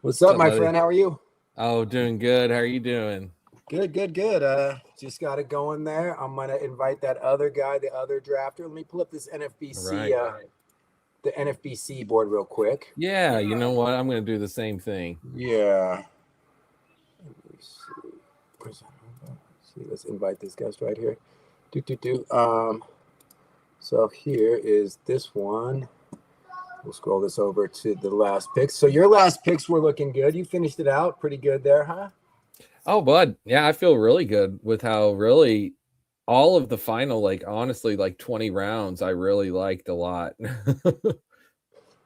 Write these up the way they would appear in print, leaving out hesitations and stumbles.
What's up, What's up, my buddy? friend? How are you? Oh, doing good. How are you doing? Good, good, good. Just got it going there. I'm gonna invite that other guy, the other drafter. Let me pull up this All NFBC, right. the NFBC board real quick. Yeah, you know what? I'm going to do the same thing. Yeah. Let me see. Let's invite this guest right here. So here is this one. We'll scroll this over to the last picks. So your last picks were looking good. You finished it out pretty good there, huh? Oh, bud. Yeah, I feel really good with how really all of the final, like honestly, like 20 rounds, I really liked a lot.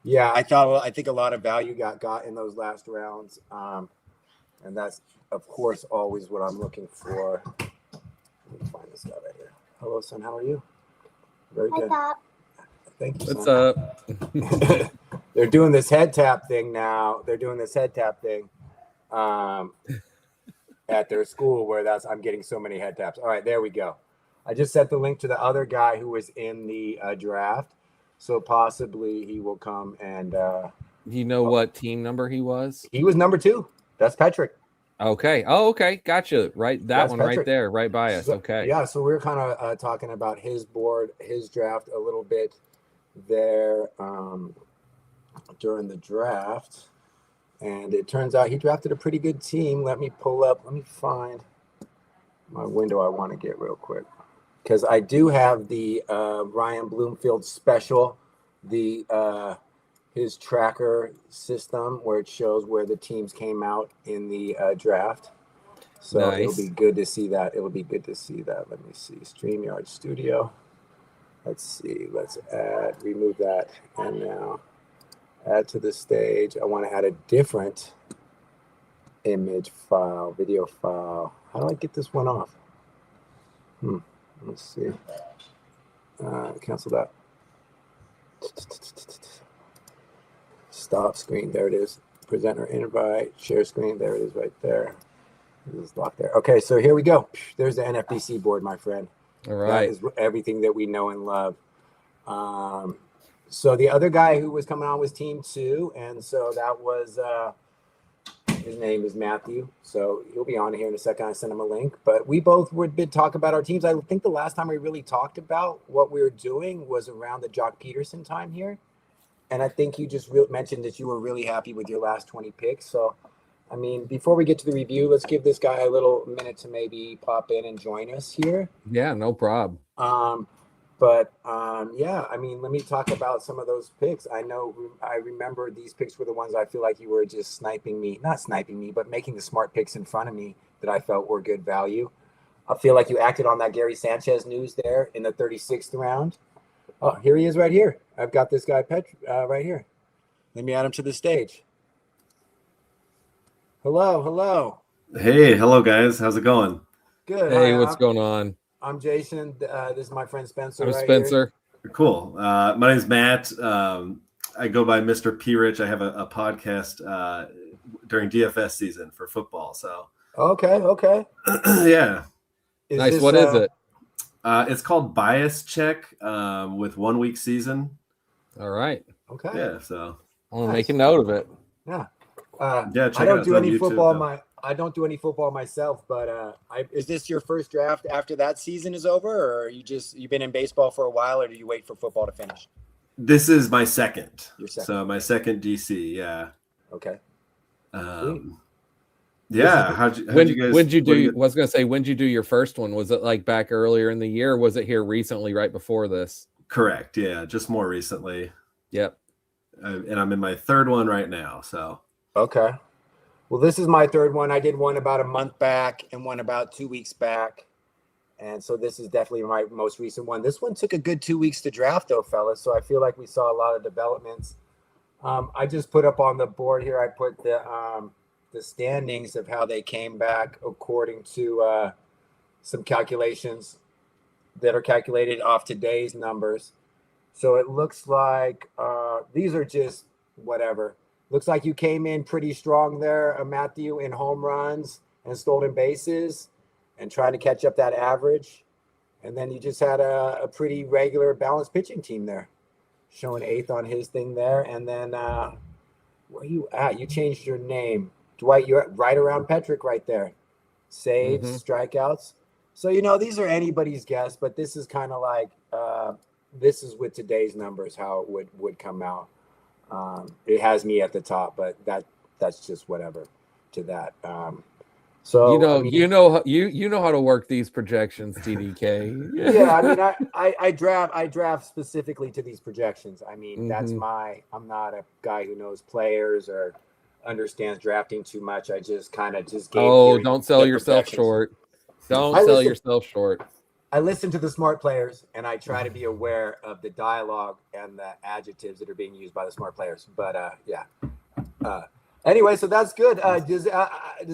Yeah, I think a lot of value got in those last rounds, and that's of course always what I'm looking for. Let me find this guy right here. Hello, son. How are you? Very good. Thank you, What's son. up? They're doing this head tap thing now. At their school where I'm getting so many head taps. All right, there we go. I just set the link to the other guy who was in the draft. So possibly he will come and You know what team number he was? he was number 2. That's Patrick. Okay. Oh, okay. Gotcha. Right. That's one Patrick. Right there, right by us. Okay. Yeah. So we're kind of talking about his board, his draft a little bit there during the draft. And it turns out he drafted a pretty good team. Let me find my window I want to get real quick. Because I do have the Ryan Bloomfield special, his tracker system where it shows where the teams came out in the draft. So nice. It'll be good to see that. Let me see. StreamYard Studio. Let's see. Let's remove that. And now add to the stage. I want to add a different image file, video file. How do I get this one off? Let's see. Cancel that. Stop screen. There it is. Presenter invite. Share screen. There it is right there. This is locked there. Okay, so here we go. There's the NFBC board, my friend. All right. That is everything that we know and love. So the other guy who was coming on was team 2. And so that was, his name is Matthew. So he'll be on here in a second. I sent him a link. But we both did talk about our teams. I think the last time we really talked about what we were doing was around the Jock Peterson time here. And I think you just mentioned that you were really happy with your last 20 picks. So, I mean, before we get to the review, let's give this guy a little minute to maybe pop in and join us here. Yeah, no problem. Yeah, I mean, let me talk about some of those picks. I remember these picks were the ones I feel like you were just not sniping me, but making the smart picks in front of me that I felt were good value. I feel like you acted on that Gary Sanchez news there in the 36th round. Oh, here he is right here. I've got this guy right here. Let me add him to the stage. Hello. Hey, hello guys. How's it going? Good. Hey, what's going on? I'm Jason. This is my friend Spencer. I'm Spencer. Here. Cool. My name's Matt. I go by Mr. P. Rich. I have a podcast during DFS season for football. So. Okay. Yeah. Nice. What is it? It's called Bias Check with 1 week season. All right. Okay. Yeah. So I'll make a note of it. Yeah. Check I don't do any YouTube, football. I don't do any football myself, but is this your first draft after that season is over, or you've been in baseball for a while, or do you wait for football to finish? This is my second. Your second. So my second DC. Yeah. Okay. Yeah. How'd you guys? When'd you do? I was gonna say, when'd you do your first one? Was it like back earlier in the year, or was it here recently, right before this? Correct. Yeah, just more recently. Yep. And I'm in my third one right now. So. Okay. Well, this is my third one. I did one about a month back and one about 2 weeks back. And so this is definitely my most recent one. This one took a good 2 weeks to draft, though, fellas. So I feel like we saw a lot of developments. I just put up on the board here, I put the standings of how they came back according to some calculations that are calculated off today's numbers. So it looks like these are just whatever. Looks like you came in pretty strong there, Matthew, in home runs and stolen bases and trying to catch up that average. And then you just had a pretty regular balanced pitching team there, showing 8th on his thing there. And then Where you at? You changed your name. Dwight, you're right around Petrick right there. Saves, strikeouts. So, these are anybody's guess, but this is kind of like, this is with today's numbers, how it would come out. It has me at the top, but that's just whatever to that. So you know how to work these projections, TDK. Yeah, I mean, I draft specifically to these projections. I mean, I'm not a guy who knows players or understands drafting too much. I just gave. Oh, don't sell yourself short. Don't sell yourself short. I listen to the smart players, and I try to be aware of the dialogue and the adjectives that are being used by the smart players. But yeah. Anyway, so that's good. Does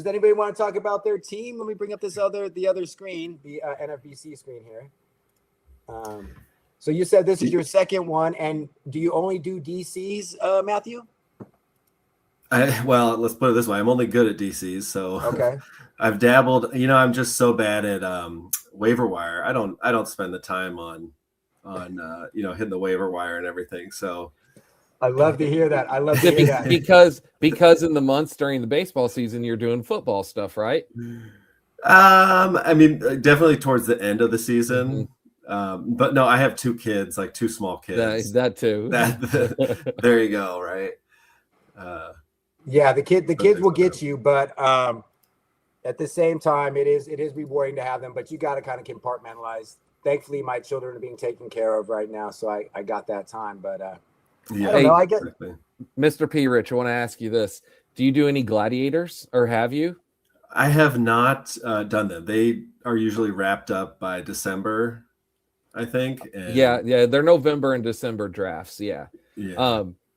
anybody want to talk about their team? Let me bring up the other screen, the NFBC screen here. So you said this is your second one, and do you only do DCs, Matthew? Well, let's put it this way: I'm only good at DCs, so okay. I've dabbled. I'm just so bad at waiver wire. I don't spend the time on hitting the waiver wire and everything. So. I love to hear that. Because in the months during the baseball season, you're doing football stuff, right? I mean, definitely towards the end of the season. But no, I have two kids, like two small kids. That too. There you go. Right. Yeah, the kids will get you, but at the same time, it is rewarding to have them. But you got to kind of compartmentalize. Thankfully, my children are being taken care of right now, so I got that time. But yeah, I don't know. I get Mr. P. Rich. I want to ask you this: do you do any gladiators, or have you? I have not done them. They are usually wrapped up by December, I think. And yeah, they're November and December drafts. Yeah.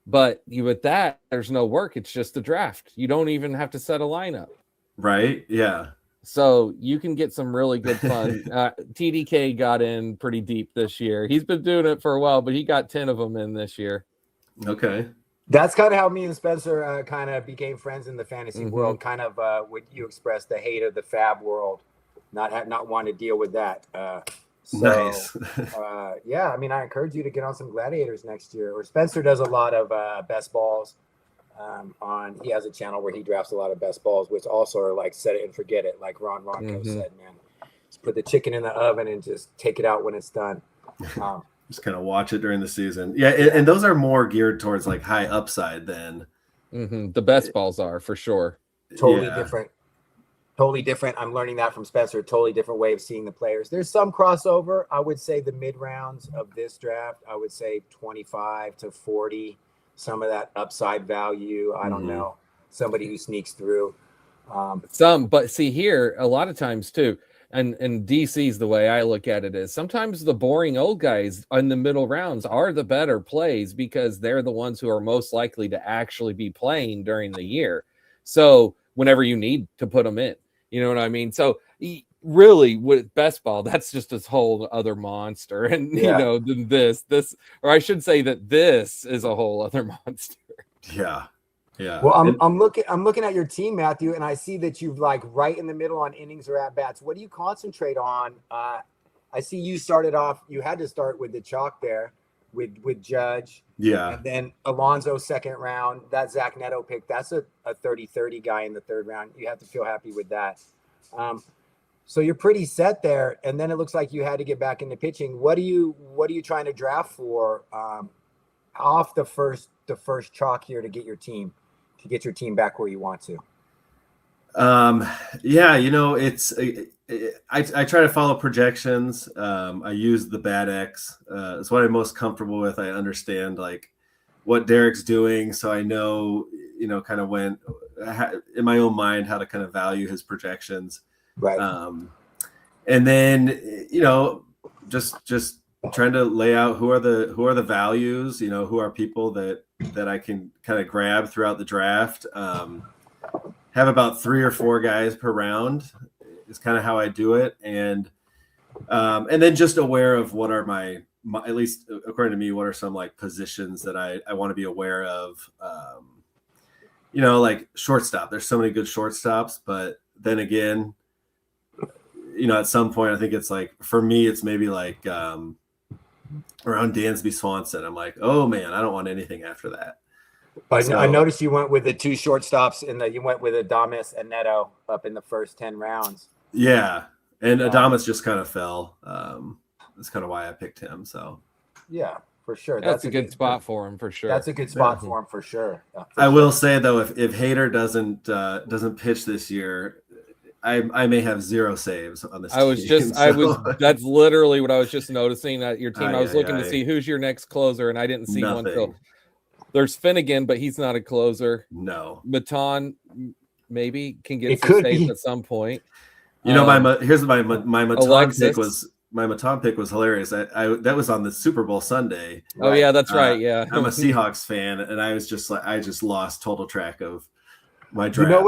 But with that, there's no work. It's just a draft. You don't even have to set a lineup. Right. Yeah. So you can get some really good fun. TDK got in pretty deep this year. He's been doing it for a while, but he got 10 of them in this year. Okay. That's kind of how me and Spencer kind of became friends in the fantasy world. Kind of what you expressed, the hate of the fab world, not wanting to deal with that. Nice. Yeah, I mean, I encourage you to get on some gladiators next year. Or Spencer does a lot of best balls. He has a channel where he drafts a lot of best balls, which also are like set it and forget it, like Ron Ronco said, man. Just put the chicken in the oven and just take it out when it's done. Just kind of watch it during the season. Yeah, and those are more geared towards like high upside than the best balls are, for sure. Totally different. I'm learning that from Spencer. Totally different way of seeing the players. There's some crossover. I would say the mid rounds of this draft, I would say 25 to 40. Some of that upside value. I don't know. Somebody who sneaks through. But see here, a lot of times too, and DC's the way I look at it is sometimes the boring old guys in the middle rounds are the better plays because they're the ones who are most likely to actually be playing during the year. So whenever you need to put them in, you know what I mean? So really with best ball, that's just this whole other monster. And than this, or I should say that this is a whole other monster. Yeah. Yeah. Well, I'm looking at your team, Matthew, and I see that you've like right in the middle on innings or at bats. What do you concentrate on? I see you started off. You had to start with the chalk there, with Judge. Yeah. And then Alonso second round. That Zach Neto pick. That's a 30-30 guy in the third round. You have to feel happy with that. So you're pretty set there. And then it looks like you had to get back into pitching. What are you trying to draft for off the first chalk here to get your team back where you want to? Yeah, I try to follow projections. I use the bad X. It's what I'm most comfortable with. I understand like what Derek's doing, so I know kind of when in my own mind how to kind of value his projections. Right. And then just trying to lay out who are the values, who are people that I can kind of grab throughout the draft. Have about 3 or 4 guys per round is kind of how I do it. And then just aware of what are my at least according to me, what are some like positions that I want to be aware of. Like shortstop, there's so many good shortstops, but then again, at some point, I think it's like, for me, it's maybe like around Dansby Swanson. I'm like, oh man, I don't want anything after that. But So- I noticed you went with the 2 shortstops you went with Adames and Neto up in the first 10 rounds. Yeah, and Yeah. Adames just kind of fell. That's kind of why I picked him. So Yeah, for sure. That's a good spot for him for sure. That's a good spot for him for sure. For I sure. will say though, if Hader doesn't pitch this year, I may have 0 saves on this team. That's literally what I was just noticing at your team. I was looking to aye. see who's your next closer, and I didn't see one. Nothing. So there's Finnegan, but he's not a closer. No. Matan maybe can get It some could saves be. at some point. You know, here's my Matan Alexis. pick was hilarious. I that was on the Super Bowl Sunday. Oh yeah, that's right. Yeah, I'm a Seahawks fan, and I was just like, I just lost total track of my draft. You know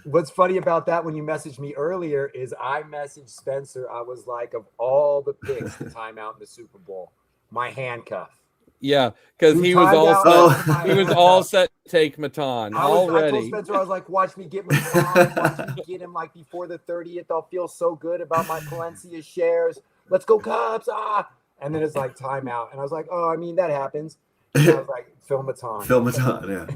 what's funny about that when you messaged me earlier is I messaged Spencer. I was like, of all the picks to time out in the Super Bowl, my handcuff. Yeah, because he was all set to take Matan already. I told Spencer, I was like, watch me get Matan, watch me get him like before the 30th. I'll feel so good about my Valencia shares. Let's go Cubs! And then it's like timeout, and I was like, oh, I mean that happens. And I was like, Phil Matan, yeah.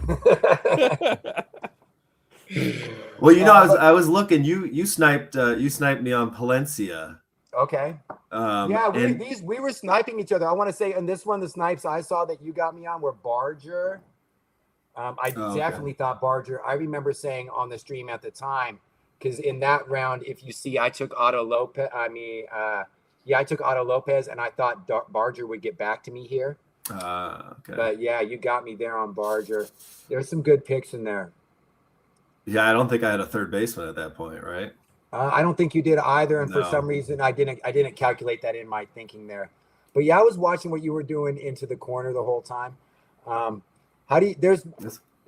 Well, you know, I was looking. You sniped me on Valencia. Okay. We were sniping each other. I want to say, in this one, the snipes I saw that you got me on were Barger. I definitely thought Barger. I remember saying on the stream at the time, because in that round, if you see, I took Otto Lopez. I took Otto Lopez, and I thought Barger would get back to me here. Okay. But yeah, you got me there on Barger. There's some good picks in there. Yeah, I don't think I had a third baseman at that point, right? I don't think you did either, and for some reason I didn't calculate that in my thinking there. But yeah, I was watching what you were doing into the corner the whole time.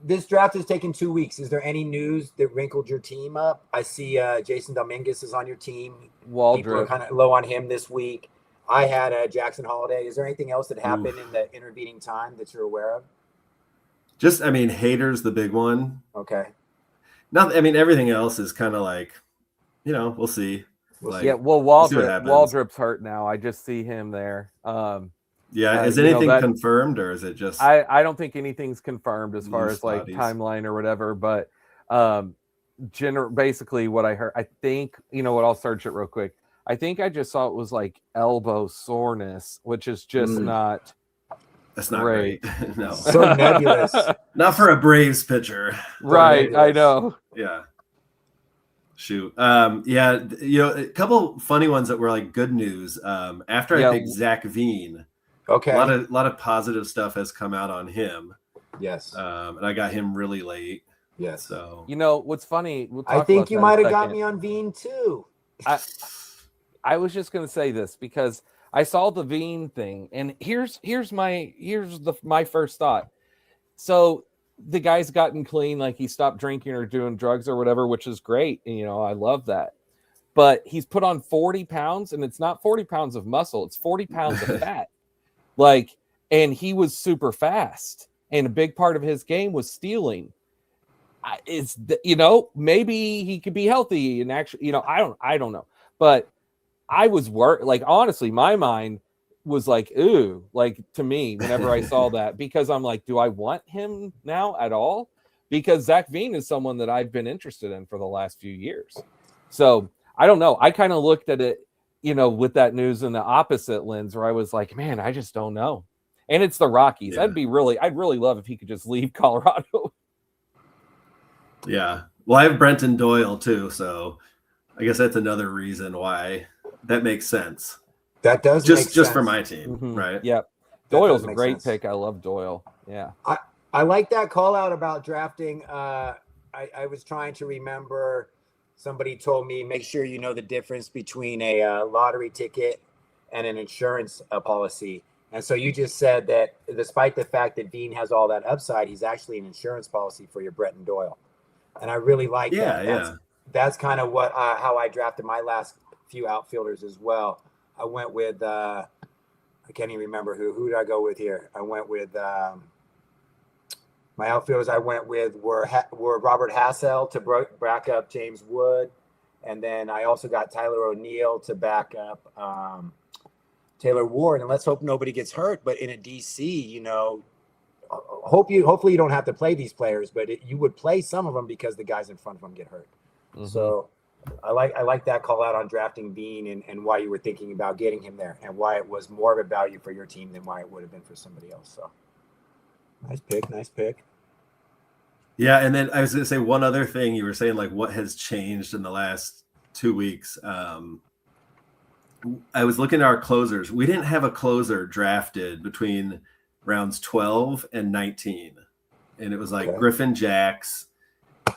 This draft has taken 2 weeks. Is there any news that wrinkled your team up? I see Jason Dominguez is on your team. People are kind of low on him this week. I had Jackson Holliday. Is there anything else that happened in the intervening time that you're aware of? Hader's the big one. Okay. Everything else is kind of like, we'll see. Waldrop's hurt now. I just see him there. Is anything confirmed, or is it just? I don't think anything's confirmed as far as like timeline or whatever. But basically, what I heard, I think I'll search it real quick. I think I just saw it was like elbow soreness, which is just not. That's not great. No, so nebulous. Not for a Braves pitcher, right? I know. Yeah. Shoot. A couple funny ones that were like good news. After I picked Zach Veen, okay, a lot of positive stuff has come out on him. Yes. And I got him really late. Yes. So what's funny? I think you might have got me on Veen too. I was just gonna say this because I saw the Veen thing, and here's my first thought. So the guy's gotten clean, like he stopped drinking or doing drugs or whatever, which is great. And, I love that. But he's put on 40 pounds, and it's not 40 pounds of muscle. It's 40 pounds of fat. And he was super fast. And a big part of his game was stealing. Maybe he could be healthy and actually, I don't know. But I was honestly, my mind was like, ooh, like to me, whenever I saw that, because I'm like, do I want him now at all? Because Zach Veen is someone that I've been interested in for the last few years. So I don't know. I kind of looked at it, with that news in the opposite lens where I was like, man, I just don't know. And it's the Rockies. Yeah. I'd really love if he could just leave Colorado. Yeah. Well, I have Brenton Doyle too. So I guess that's another reason why that makes sense. That does just for my team, right? Yeah, Doyle's a great pick. I love Doyle. Yeah, I like that call out about drafting. I was trying to remember. Somebody told me make sure you know the difference between a lottery ticket and an insurance policy. And so you just said that despite the fact that Veen has all that upside, he's actually an insurance policy for your Brenton Doyle. And I really like that. That's kind of how I drafted my last few outfielders as well. I went with I can't even remember who did I go with here. I went with my outfielders. I went with were Robert Hassell to back up James Wood, and then I also got Tyler O'Neill to back up Taylor Ward. And let's hope nobody gets hurt. But in a DC, hopefully you don't have to play these players, but you would play some of them because the guys in front of them get hurt. Mm-hmm. So I like that call out on drafting Bean and why you were thinking about getting him there and why it was more of a value for your team than why it would have been for somebody else. So nice pick. Yeah, and then I was going to say one other thing. You were saying like what has changed in the last 2 weeks. I was looking at our closers. We didn't have a closer drafted between rounds 12 and 19, and it was like Griffin Jacks,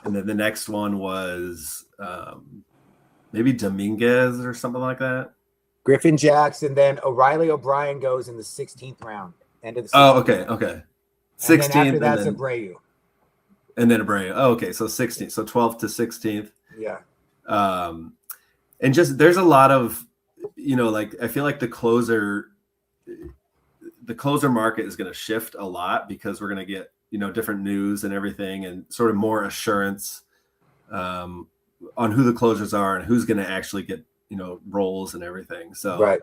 and then the next one was maybe Dominguez or something like that. Griffin Jacks, and then O'Reilly O'Brien goes in the 16th round. End of the 16th Oh, okay, round. okay. 16th, and then after that's Abreu. And then Abreu. Oh, okay, so 16th, so 12th to 16th. Yeah. And just there's a lot of, like I feel like the closer market is going to shift a lot because we're going to get different news and everything and sort of more assurance on who the closers are and who's going to actually get roles and everything. So right.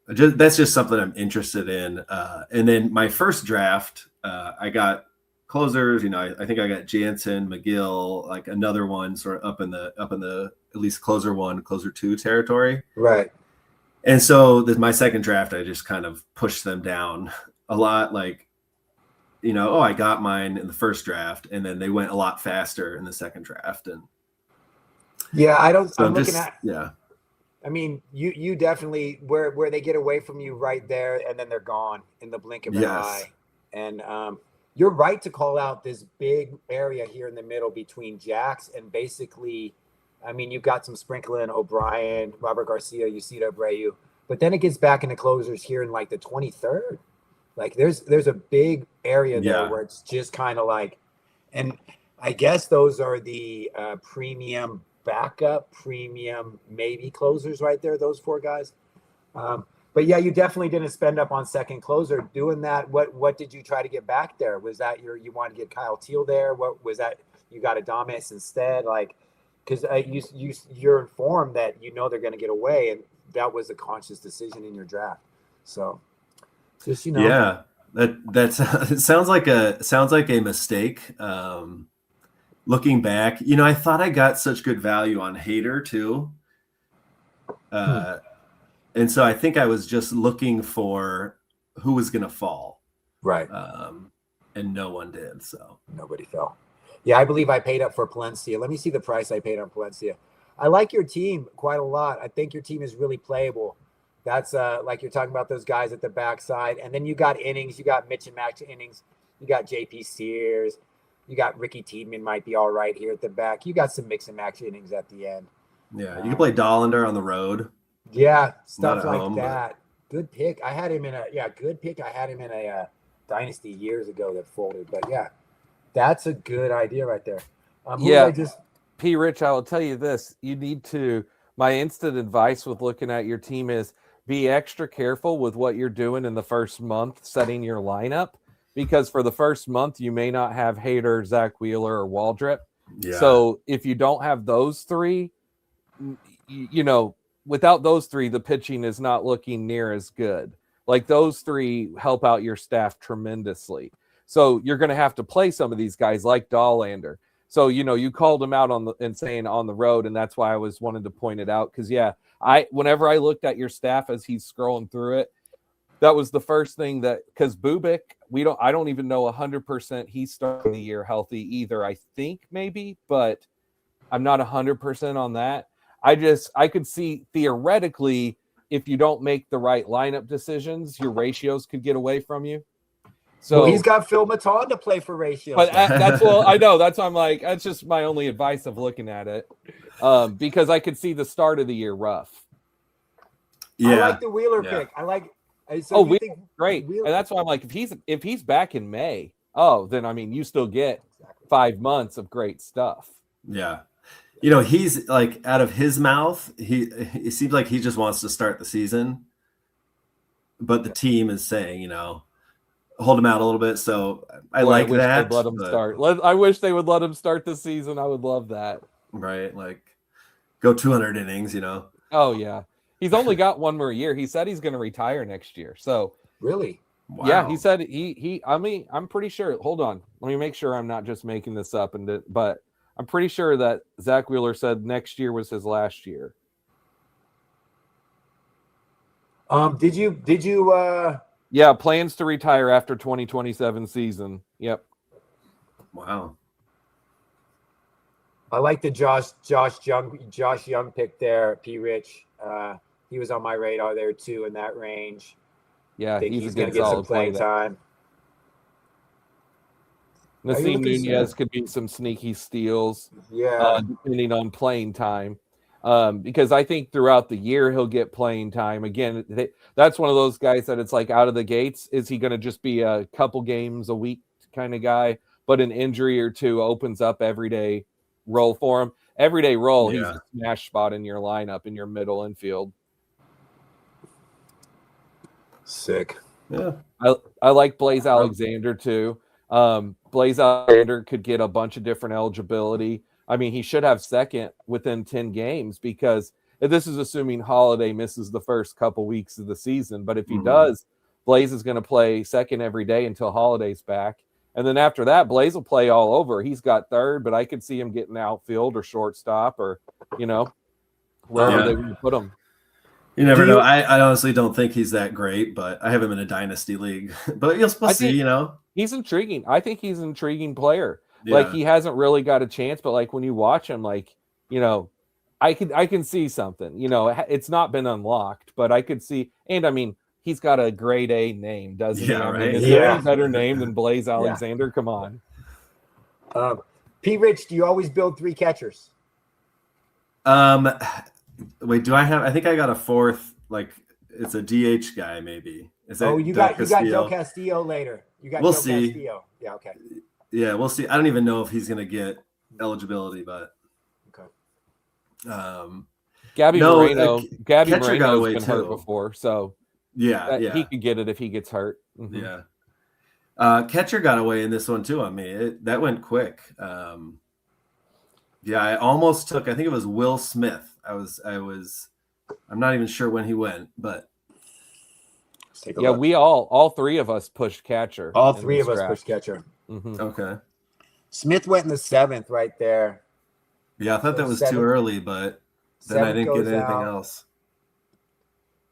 That's just something I'm interested in. And then my first draft, I got closers. I think I got Jansen, McGill, like another one sort of up in the at least closer 1, closer 2 territory. Right. And so my second draft, I just kind of pushed them down a lot. Like, I got mine in the first draft, and then they went a lot faster in the second draft. And yeah, I'm looking just, at. Yeah. I mean, you definitely where they get away from you right there, and then they're gone in the blink of an eye. And you're right to call out this big area here in the middle between Jacks and basically. I mean, you've got some sprinkling, O'Brien, Robert Garcia, Yusita Abreu, but then it gets back into closers here in like the 23rd. Like there's a big area there where it's just kind of like, and I guess those are the premium backup, premium maybe closers right there, those 4 guys. But yeah, you definitely didn't spend up on second closer doing that. What did you try to get back there? Was that you wanted to get Kyle Teal there? What was that? You got Adames instead? Like, because you're informed that they're going to get away, and that was a conscious decision in your draft. So, just yeah, that's it sounds like a mistake. Looking back, I thought I got such good value on Hader too, and so I think I was just looking for who was going to fall, right? And no one did. So nobody fell. Yeah, I believe I paid up for Palencia. Let me see the price I paid on Palencia. I like your team quite a lot. I think your team is really playable. That's like you're talking about those guys at the backside. And then you got innings. You got Mitch and Max innings. You got JP Sears. You got Ricky Tiedemann might be all right here at the back. You got some mix and match innings at the end. Yeah, you can play Dollander on the road. Yeah, stuff like home, that. Good pick. I had him in a dynasty years ago that folded. But yeah. That's a good idea right there. P. Rich, I will tell you this. You need to, my instant advice with looking at your team is be extra careful with what you're doing in the first month, setting your lineup, because for the first month, you may not have Hader, Zach Wheeler, or Waldrep. Yeah. So if you don't have those 3, without those 3, the pitching is not looking near as good. Like those 3 help out your staff tremendously. So you're going to have to play some of these guys like Dollander. So, you called him out on the road, and that's why I was wanting to point it out. Because, whenever I looked at your staff as he's scrolling through it, that was the first thing because Bubic, I don't even know 100% he's starting the year healthy either. I think maybe, but I'm not 100% on that. I could see theoretically, if you don't make the right lineup decisions, your ratios could get away from you. So he's got Phil Maton to play for ratios. But I know. That's why I'm like, that's just my only advice of looking at it. Because I could see the start of the year rough. Yeah. I like the Wheeler pick. I like. So Wheeler, great. Wheeler. And that's why I'm like, if he's back in May, then you still get 5 months of great stuff. Yeah. He's like out of his mouth, it seems like he just wants to start the season. But the team is saying, hold him out a little bit. So I like that. Let him start. I wish they would let him start the season. I would love that. Right. Like go 200 innings, Oh, yeah. He's only got 1 more year. He said he's going to retire next year. So really? Wow. Yeah, he said he. I mean, I'm pretty sure. Hold on, let me make sure I'm not just making this up. But I'm pretty sure that Zach Wheeler said next year was his last year. Did you Yeah, plans to retire after 2027 season. Yep. Wow. I like the Josh Young pick there, P Rich. He was on my radar there too in that range. Yeah, I think he's a going good to get some solid play playing time. Nassim looking Nunez sad? could be some sneaky steals, Yeah. depending on playing time. Because I think throughout the year he'll get playing time. Again, that's one of those guys that it's like out of the gates. Is he going to just be a couple games a week kind of guy? But an injury or two opens up everyday role for him. Everyday role, he's a smash spot in your lineup in your middle infield. Sick. Yeah. I like Blaze Alexander too. Blaze Alexander could get a bunch of different eligibility. I mean, he should have second within 10 games because this is assuming Holliday misses the first couple weeks of the season. But if he does, Blaze is going to play second every day until Holiday's back. And then after that, Blaze will play all over. He's got third, but I could see him getting outfield or shortstop or, wherever they would put him. You never know. I honestly don't think he's that great, but I have him in a dynasty league. But we'll see, He's intriguing. I think he's an intriguing player. Yeah. Like he hasn't really got a chance, but like when you watch him, like, I can see something. It's not been unlocked, but I could see, and I mean, he's got a grade A name, doesn't he? I mean, is there a better name than Blaze Alexander? Yeah. Come on. P Rich, do you always build 3 catchers? Wait, do I have? I think I got a fourth. Like it's a DH guy, maybe. Is that? You got Joe Castillo later. You got. We'll Joe see. Castillo. Yeah. Okay. Yeah, we'll see. I don't even know if he's gonna get eligibility, but okay. Gabby Moreno's been hurt too. before, so he could get it if he gets hurt. Mm-hmm. Yeah. Catcher got away in this one too on me. That went quick. I almost took. I think it was Will Smith. I'm not even sure when he went, but we all 3 of us pushed catcher. All 3 of us pushed catcher. Mm-hmm. Okay. Smith went in the 7th right there. Yeah, I thought that was too early, but then I didn't get anything else.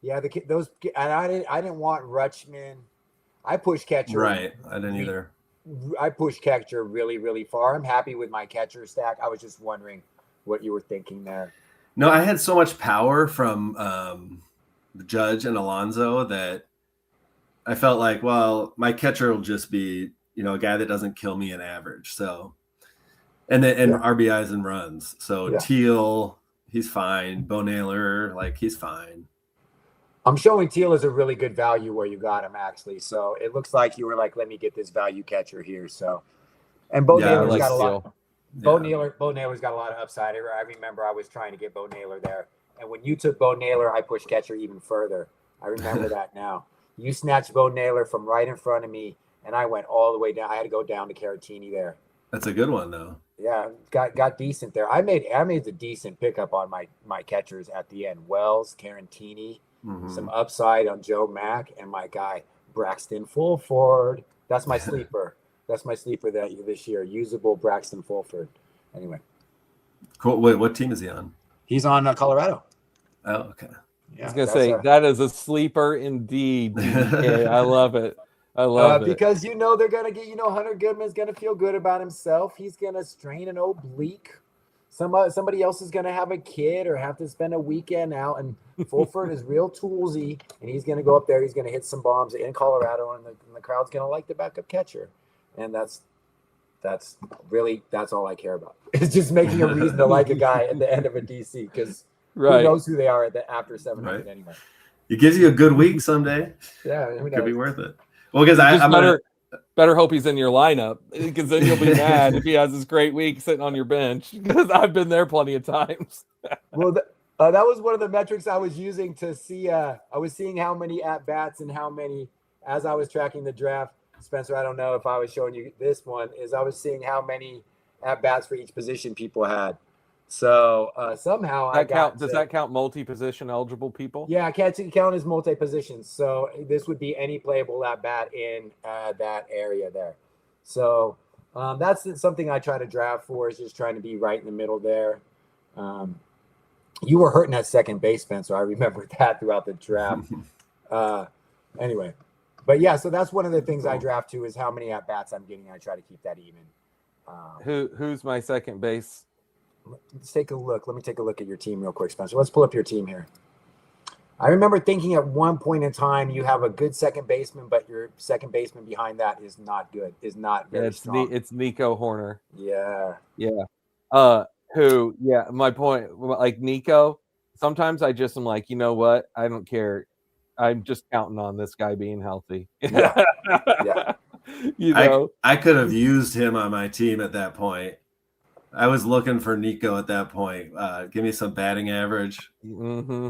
Yeah, I didn't want Rutschman. I pushed catcher. Right, I didn't either. I pushed catcher really, really far. I'm happy with my catcher stack. I was just wondering what you were thinking there. No, I had so much power from Judge and Alonso that I felt like, well, my catcher will just be, a guy that doesn't kill me in average. So, and RBIs and runs. So Teal, he's fine. Bo Naylor, he's fine. I'm showing Teal as a really good value where you got him actually. So it looks like you were like, let me get this value catcher here. So, and Bo Naylor's got a lot. Bo Naylor's got a lot of upside. I remember I was trying to get Bo Naylor there. And when you took Bo Naylor, I pushed catcher even further. I remember that now. You snatched Bo Naylor from right in front of me, and I went all the way down. I had to go down to Caratini there. That's a good one, though. Yeah, got decent there. I made a decent pickup on my catchers at the end. Wells, Caratini, some upside on Joe Mack, and my guy Braxton Fulford. That's my sleeper. That's my sleeper this year. Usable Braxton Fulford. Anyway. Cool. Wait, what team is he on? He's on Colorado. Oh, okay. Yeah, I was going to say, that is a sleeper indeed. TDK. I love it. I love it. Because they're going to get, Hunter Goodman's going to feel good about himself. He's going to strain an oblique. Somebody else is going to have a kid or have to spend a weekend out. And Fulford is real toolsy. And he's going to go up there. He's going to hit some bombs in Colorado. And the crowd's going to like the backup catcher. And that's all I care about. It's just making a reason to like a guy at the end of a DC because who knows who they are after 700 anyway. It gives you a good week someday. Yeah, it could be worth it. Well, because I'm better hope he's in your lineup because then you'll be mad if he has this great week sitting on your bench because I've been there plenty of times. Well, that was one of the metrics I was using to see. I was seeing how many at bats and how many as I was tracking the draft. Spencer, I don't know if I was showing you this one, is I was seeing how many at-bats for each position people had. So somehow I got Does that count multi-position eligible people? Yeah, I can't count as multi-positions. So this would be any playable at bat in that area there. So that's something I try to draft for, is just trying to be right in the middle there. You were hurting at second base, Spencer. I remember that throughout the draft. Anyway, but yeah, so that's one of the things I draft too, is how many at bats I'm getting. I try to keep that even. Who's my second base? Let's take a look. Let me take a look at your team real quick, Spencer. Let's pull up your team here. I remember thinking at one point in time you have a good second baseman, but your second baseman behind that is not good. Is not very strong. It's Nico Horner. Yeah. My point, like Nico, sometimes I just am like, you know what? I don't care. I'm just counting on this guy being healthy. Yeah. You know, I could have used him on my team at that point. I was looking for Nico at that point. Give me some batting average. Mm-hmm.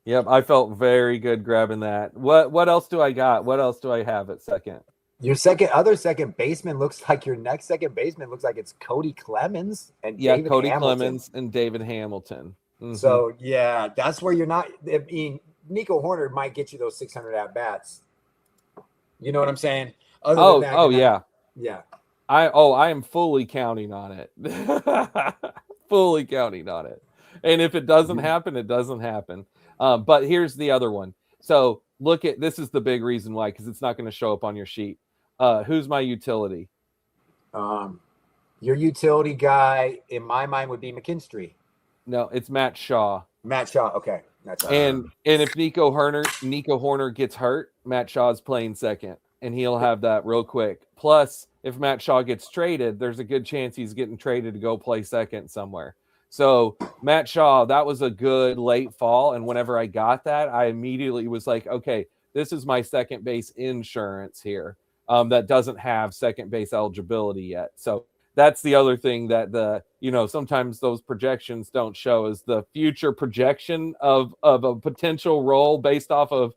Yep, I felt very good grabbing that. What else do I got? What else do I have at second? Your other second baseman looks like your next second baseman looks like it's Cody Clemens and David Cody Hamilton. Clemens and David Hamilton. Mm-hmm. So yeah, that's where you're not. I mean, Nico Horner might get you those 600 at bats. You know what I'm saying? Yeah. I am fully counting on it. Fully counting on it. And if it doesn't happen, it doesn't happen. But here's the other one. So look at, this is the big reason why, because it's not going to show up on your sheet. Who's my utility? Your utility guy in my mind would be McKinstry. No, it's Matt Shaw. Matt Shaw. Okay. And if Nico Horner gets hurt, Matt Shaw's playing second, and he'll have that real quick. Plus, if Matt Shaw gets traded, there's a good chance he's getting traded to go play second somewhere. So Matt Shaw, that was a good late fall. And whenever I got that, I immediately was like, okay, this is my second base insurance here. That doesn't have second base eligibility yet. So that's the other thing that sometimes those projections don't show, is the future projection of a potential role based off of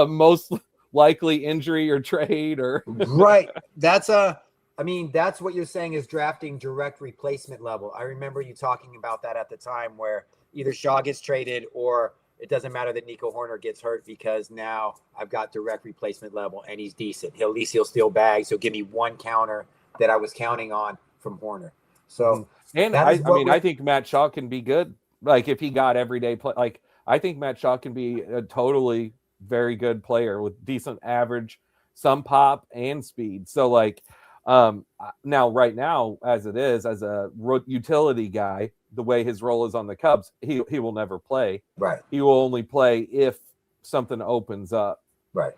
most likely injury or trade or right. That's what you're saying is drafting direct replacement level. I remember you talking about that at the time, where either Shaw gets traded or it doesn't matter that Nico Horner gets hurt, because now I've got direct replacement level and he's decent. At least he'll steal bags. He'll give me one counter that I was counting on from Horner. So, and I think Matt Shaw can be good. Like if he got everyday play, like I think Matt Shaw can be a totally very good player with decent average, some pop and speed. So like, right now, as it is, as a utility guy, the way his role is on the Cubs, he will never play. Right. He will only play if something opens up. Right.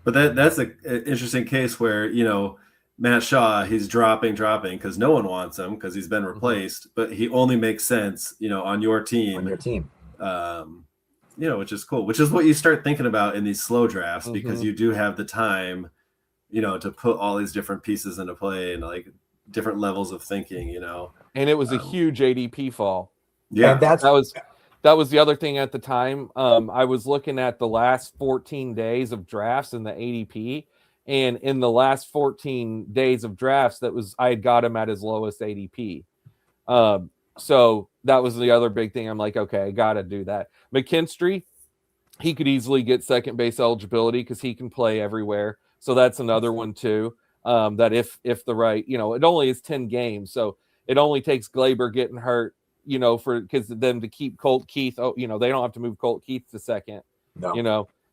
But that's an interesting case where, Matt Shaw, he's dropping because no one wants him because he's been replaced, but he only makes sense, on your team. Which is cool, which is what you start thinking about in these slow drafts, because you do have the time, to put all these different pieces into play and like different levels of thinking, And it was a huge ADP fall. Yeah. And that was the other thing at the time. I was looking at the last 14 days of drafts in the ADP, and in the last 14 days of drafts, I had got him at his lowest ADP. So that was the other big thing. I'm like, okay, I got to do that. McKinstry, he could easily get second base eligibility because he can play everywhere. So that's another one too. That if the right, it only is 10 games. So it only takes Glaber getting hurt, because then to keep Colt Keith, they don't have to move Colt Keith to second,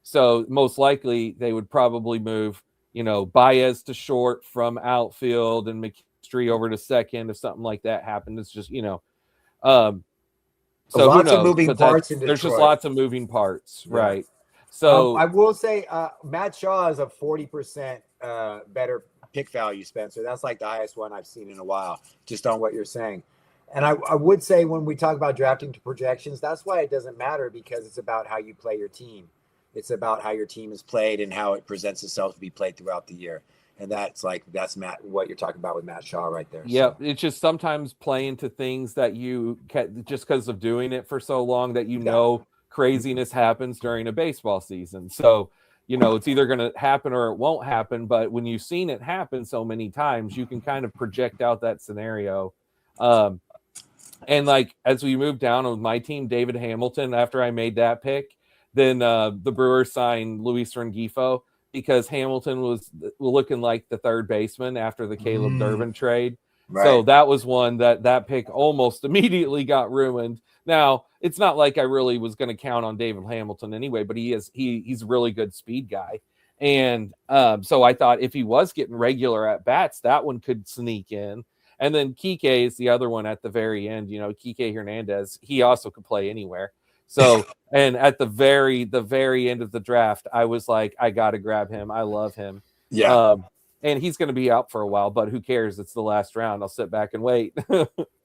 So most likely they would probably move, Baez to short from outfield and McKinstry over to second if something like that happened. It's just, so lots of moving parts in Detroit. There's just lots of moving parts, right? So I will say Matt Shaw is a 40% better pick value, Spencer. That's like the highest one I've seen in a while, just on what you're saying. And I would say when we talk about drafting to projections, that's why it doesn't matter, because it's about how you play your team. It's about how your team is played and how it presents itself to be played throughout the year. And that's Matt, what you're talking about with Matt Shaw right there. Yeah, so it's just sometimes playing to things that you just because of doing it for so long that craziness happens during a baseball season. So, it's either going to happen or it won't happen. But when you've seen it happen so many times, you can kind of project out that scenario. And like as we moved down with my team, David Hamilton, after I made that pick, then the Brewers signed Luis Rengifo because Hamilton was looking like the third baseman after the Caleb Durbin trade. Right. So that was one that pick almost immediately got ruined. Now, it's not like I really was going to count on David Hamilton anyway, but he's a really good speed guy. And so I thought if he was getting regular at bats, that one could sneak in. And then Kike is the other one at the very end. You know, Kike Hernandez, he also could play anywhere. So, and at the very end of the draft, I was like, I got to grab him. I love him. Yeah. And he's going to be out for a while, but who cares? It's the last round. I'll sit back and wait.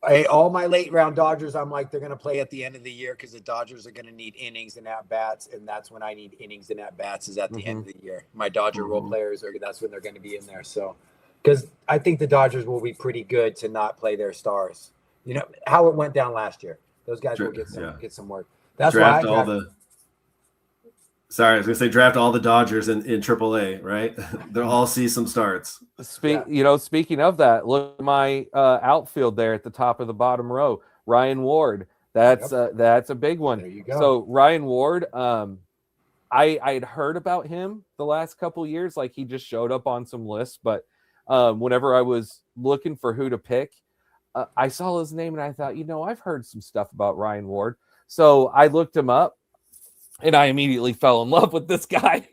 Hey, all my late round Dodgers, I'm like, they're going to play at the end of the year because the Dodgers are going to need innings and at bats. And that's when I need innings and at bats is at the end of the year. My Dodger role players that's when they're going to be in there. So, because I think the Dodgers will be pretty good to not play their stars. You know how it went down last year. Those guys will get some work. That's draft why all the. Sorry, I was gonna say draft all the Dodgers in AAA, right? They'll all see some starts. Speaking of that, look at my outfield there at the top of the bottom row. Ryan Ward. That's a big one. There you go. So Ryan Ward, I'd heard about him the last couple of years, like he just showed up on some lists, but whenever I was looking for who to pick, I saw his name and I thought, I've heard some stuff about Ryan Ward. So I looked him up and I immediately fell in love with this guy.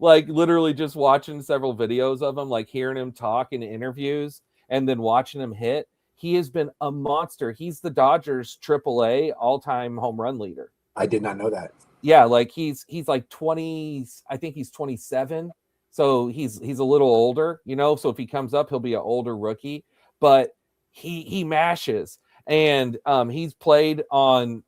Like literally just watching several videos of him, like hearing him talk in interviews and then watching him hit. He has been a monster. He's the Dodgers AAA all-time home run leader. I did not know that. Yeah, like he's like 20, I think he's 27. So he's a little older, so if he comes up, he'll be an older rookie, but he mashes. And he's played on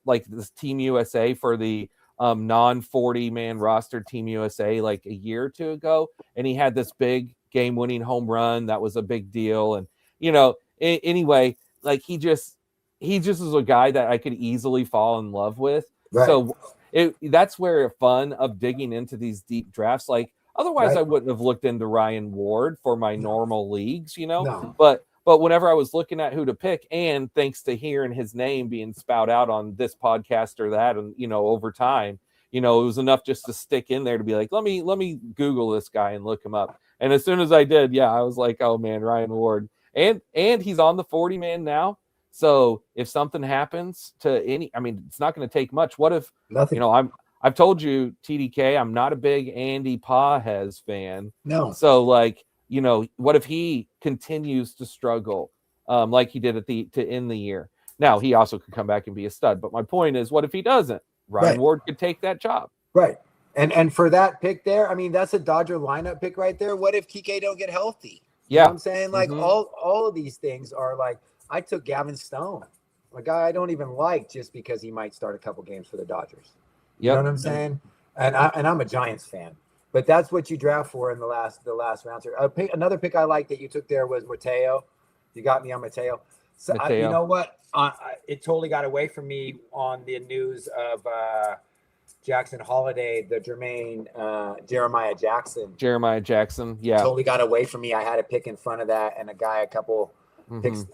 like this Team USA for the non-40 man roster Team USA like a year or two ago. And he had this big game-winning home run. That was a big deal. And, anyway, like he just is a guy that I could easily fall in love with. Right. So that's where the fun of digging into these deep drafts. Like otherwise I wouldn't have looked into Ryan Ward for my normal leagues, No. But whenever I was looking at who to pick, and thanks to hearing his name being spout out on this podcast or that, and over time, it was enough just to stick in there to be like, let me Google this guy and look him up. And as soon as I did, I was like, oh man, Ryan Ward, and he's on the 40 man now. So if something happens to it's not going to take much. What if nothing? I've told you, TDK, I'm not a big Andy Pages fan. No. So like. What if he continues to struggle like he did to end the year? Now, he also could come back and be a stud. But my point is, what if he doesn't? Ryan Ward could take that job. Right. And for that pick there, that's a Dodger lineup pick right there. What if Kike don't get healthy? You know what I'm saying? Like all of these things are like, I took Gavin Stone, a guy I don't even like just because he might start a couple games for the Dodgers. You know what I'm saying? And I'm a Giants fan. But that's what you draft for in the last round. Another pick I like that you took there was Mateo. You got me on Mateo. So you know what? It totally got away from me on the news of Jackson Holliday, the Jeremiah Jackson. Jeremiah Jackson, yeah. Totally got away from me. I had a pick in front of that, and a couple picks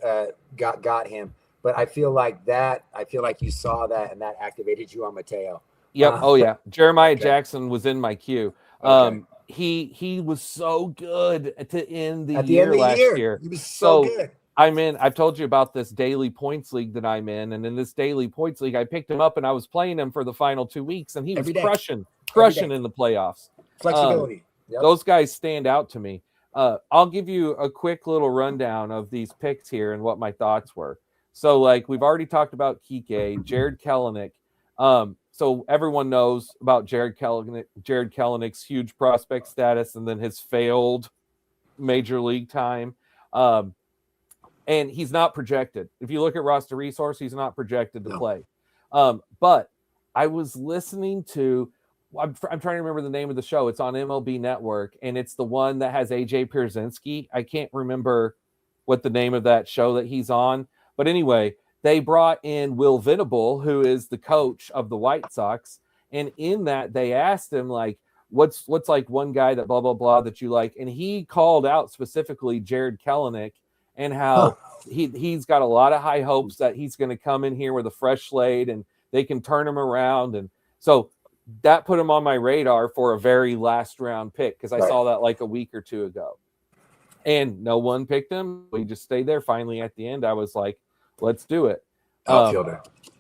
got him. But I feel like you saw that, and that activated you on Mateo. Yep. Jeremiah Jackson was in my queue. Okay. He was so good to end the year last year. He was so good. I've told you about this daily points league that I'm in, and in this daily points league, I picked him up and I was playing him for the final 2 weeks, and he was crushing in the playoffs. Flexibility. Those guys stand out to me. I'll give you a quick little rundown of these picks here and what my thoughts were. So, like we've already talked about Kike, Jared Kelenic. So everyone knows about Jared Kelenic's huge prospect status and then his failed major league time. And he's not projected. If you look at roster resource, he's not projected to play. But I was listening to, I'm trying to remember the name of the show. It's on MLB Network, and it's the one that has AJ Pierzynski. I can't remember what the name of that show that he's on. But anyway, they brought in Will Venable, who is the coach of the White Sox. And in that, they asked him, like, what's like one guy that blah, blah, blah that you like? And he called out specifically Jared Kelenic and how he's got a lot of high hopes that he's going to come in here with a fresh slate and they can turn him around. And so that put him on my radar for a very last round pick, because I saw that like a week or two ago. And no one picked him. We just stayed there. Finally, at the end, I was like, let's do it.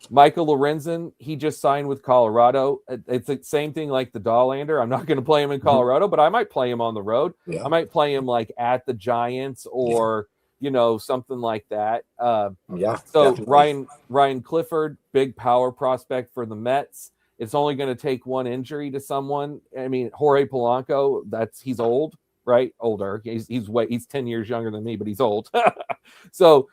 Michael Lorenzen, he just signed with Colorado. It's the same thing like the Dollander. I'm not going to play him in Colorado, but I might play him on the road. Yeah. I might play him like at the Giants or, you know, something like that. So definitely. Ryan Clifford, big power prospect for the Mets. It's only going to take one injury to someone. I mean, Jorge Polanco, he's old, right? Older. He's 10 years younger than me, but he's old. So,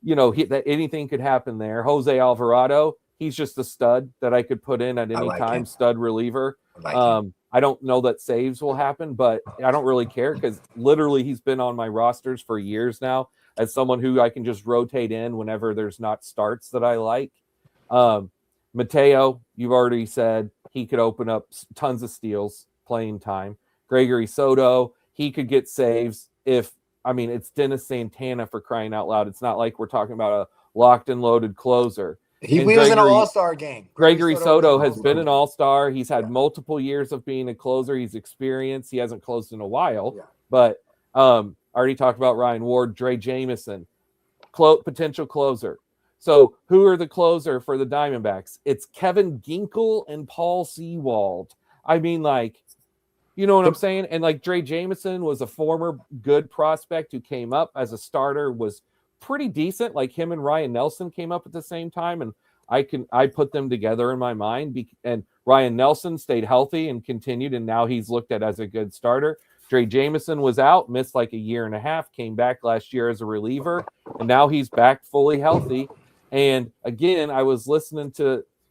you know, anything could happen there. Jose Alvarado, he's just a stud that I could put in at any time. Stud reliever. I don't know that saves will happen, but I don't really care, because literally he's been on my rosters for years now as someone who I can just rotate in whenever there's not starts that I like. Mateo, you've already said he could open up tons of steals playing time. Gregory Soto, he could get saves it's Dennis Santana, for crying out loud. It's not like we're talking about a locked and loaded closer. He was in an all-star game. Gregory Soto has been an all-star. He's had multiple years of being a closer. He's experienced. He hasn't closed in a while. Yeah. But I already talked about Ryan Ward, Dre Jameson, potential closer. So who are the closer for the Diamondbacks? It's Kevin Ginkel and Paul Sewald. I mean, like, you know what I'm saying? And like Dre Jameson was a former good prospect who came up as a starter, was pretty decent. Like him and Ryan Nelson came up at the same time, and I put them together in my mind. And Ryan Nelson stayed healthy and continued, and now he's looked at as a good starter. Dre Jameson was out, missed like a year and a half, came back last year as a reliever, and now he's back fully healthy. And again, I was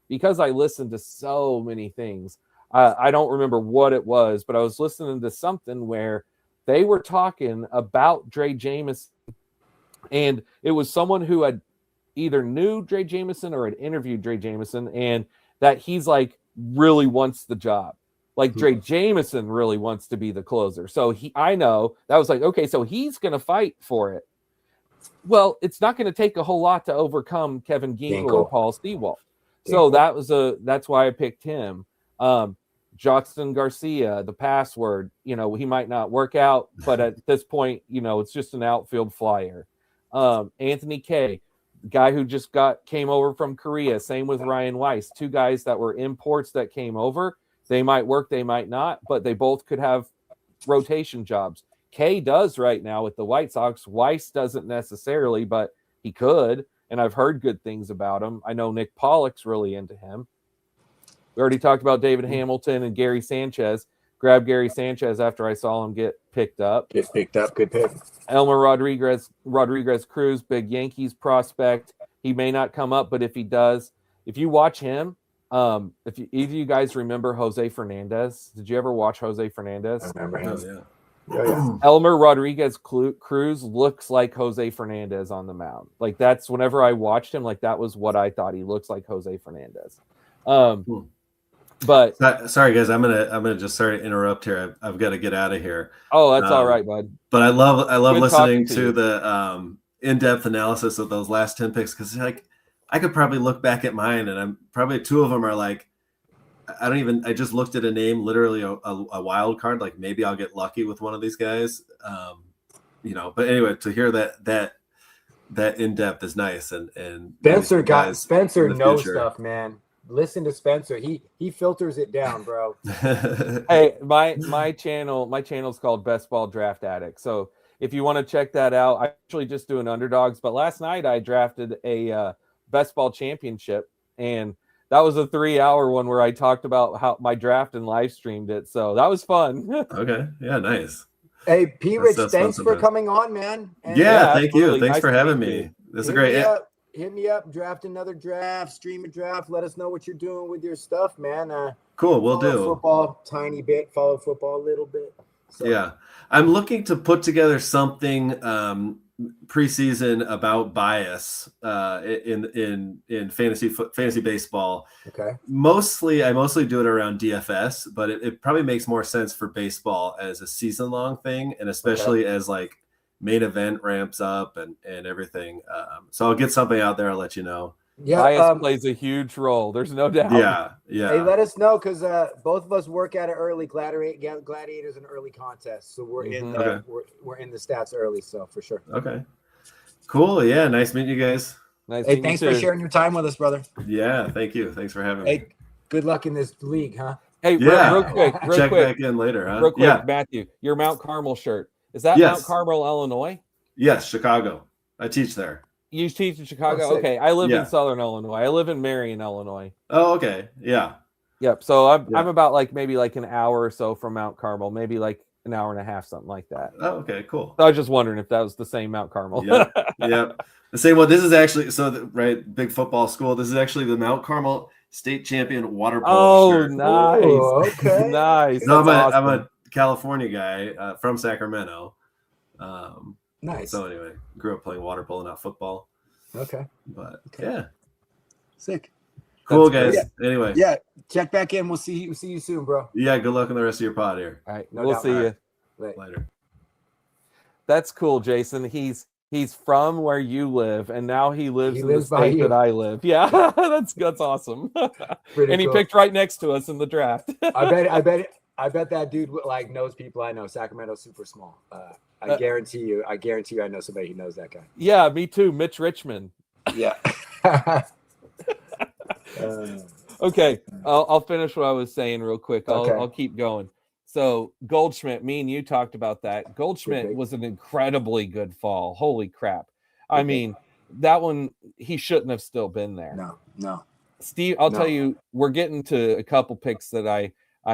because I listened to so many things. I don't remember what it was, but I was listening to something where they were talking about Dre Jameson, and it was someone who had either knew Dre Jameson or had interviewed Dre Jameson, and that he's like really wants the job. Like Dre Jameson really wants to be the closer. So I know that was like, okay, so he's going to fight for it. Well, it's not going to take a whole lot to overcome Kevin Ginkel or Paul Sewald. So that's why I picked him. Joxton Garcia, the password, you know, he might not work out, but at this point, you know, it's just an outfield flyer. Anthony Kay, guy who just came over from Korea. Same with Ryan Weiss, two guys that were imports that came over. They might work, they might not, but they both could have rotation jobs. Kay does right now with the White Sox. Weiss doesn't necessarily, but he could, and I've heard good things about him. I know Nick Pollock's really into him. We already talked about David Hamilton and Gary Sanchez. Grabbed Gary Sanchez after I saw him get picked up. Good pick. Elmer Rodriguez Cruz, big Yankees prospect. He may not come up, but if he does, if you watch him, either of you guys remember Jose Fernandez? Did you ever watch Jose Fernandez? I remember him. Yeah. Elmer Rodriguez Cruz looks like Jose Fernandez on the mound. Like that's whenever I watched him, like that was what I thought. He looks like Jose Fernandez. But sorry guys, I'm gonna just sorry to interrupt here. I've got to get out of here. Oh, that's all right, bud. But I love good listening to the in-depth analysis of those last 10 picks, because like I could probably look back at mine and I'm probably two of them are like I just looked at a name, literally a wild card. Like maybe I'll get lucky with one of these guys. You know, but anyway, to hear that in depth is nice. And Spencer knows stuff, man. Listen to Spencer. He filters it down, bro. Hey, my channel's called Best Ball Draft Addict. So if you want to check that out, I actually just doing underdogs. But last night I drafted a Best Ball Championship, and that was a 3-hour one where I talked about how my draft and live streamed it. So that was fun. Okay. Yeah, nice. Hey, P. Rich, thanks for coming on, man. And thank you. Thanks for having me. This is great. Hit me up, draft another draft, stream a draft. Let us know what you're doing with your stuff, man. Cool, we'll do. Football, tiny bit. Follow football a little bit. So. Yeah, I'm looking to put together something preseason about bias in fantasy baseball. Okay. I mostly do it around DFS, but it probably makes more sense for baseball as a season long thing, and especially as like main event ramps up and everything. So I'll get something out there. I'll let you know. Yeah, Bias plays a huge role. There's no doubt. Yeah. Hey, let us know because both of us work at it early. Gladiators and early contests, so we're in the we're in the stats early. So for sure. Okay. Cool. Yeah. Nice meeting you guys. Nice. Hey, thanks for sharing your time with us, brother. Yeah. Thank you. Thanks for having me. Good luck in this league, huh? Hey, real quick. Check back in later, huh? Real quick, Matthew, your Mount Carmel shirt. Is that Mount Carmel, Illinois? Yes, Chicago. I teach there. You teach in Chicago? Oh, okay. I live in Southern Illinois. I live in Marion, Illinois. Oh, okay. Yeah. Yep. So I'm about maybe an hour or so from Mount Carmel, maybe an hour and a half, something like that. Oh, okay, cool. So I was just wondering if that was the same Mount Carmel. Yep. The same one. This is actually big football school. This is actually the Mount Carmel state champion water polo shirt. Nice. Ooh, okay. Nice. No, I'm a California guy from Sacramento. Nice. So anyway, grew up playing water polo, not football. Okay. But yeah. Sick. Cool, guys. Anyway. Yeah. Check back in. We'll see you soon, bro. Yeah. Good luck on the rest of your pod here. All right. We'll see you later. That's cool, Jason. He's from where you live, and now he lives in the state that I live. Yeah, that's awesome. And he picked right next to us in the draft. I bet that dude knows people I know. Sacramento's super small. I guarantee you I know somebody who knows that guy. Yeah, me too. Mitch Richmond. Yeah. Okay, I'll finish what I was saying real quick. I'll keep going. So Goldschmidt, me and you talked about that. Goldschmidt was an incredibly good fall. Holy crap. I mean, that one, he shouldn't have still been there. No. Steve, I'll tell you, we're getting to a couple picks that I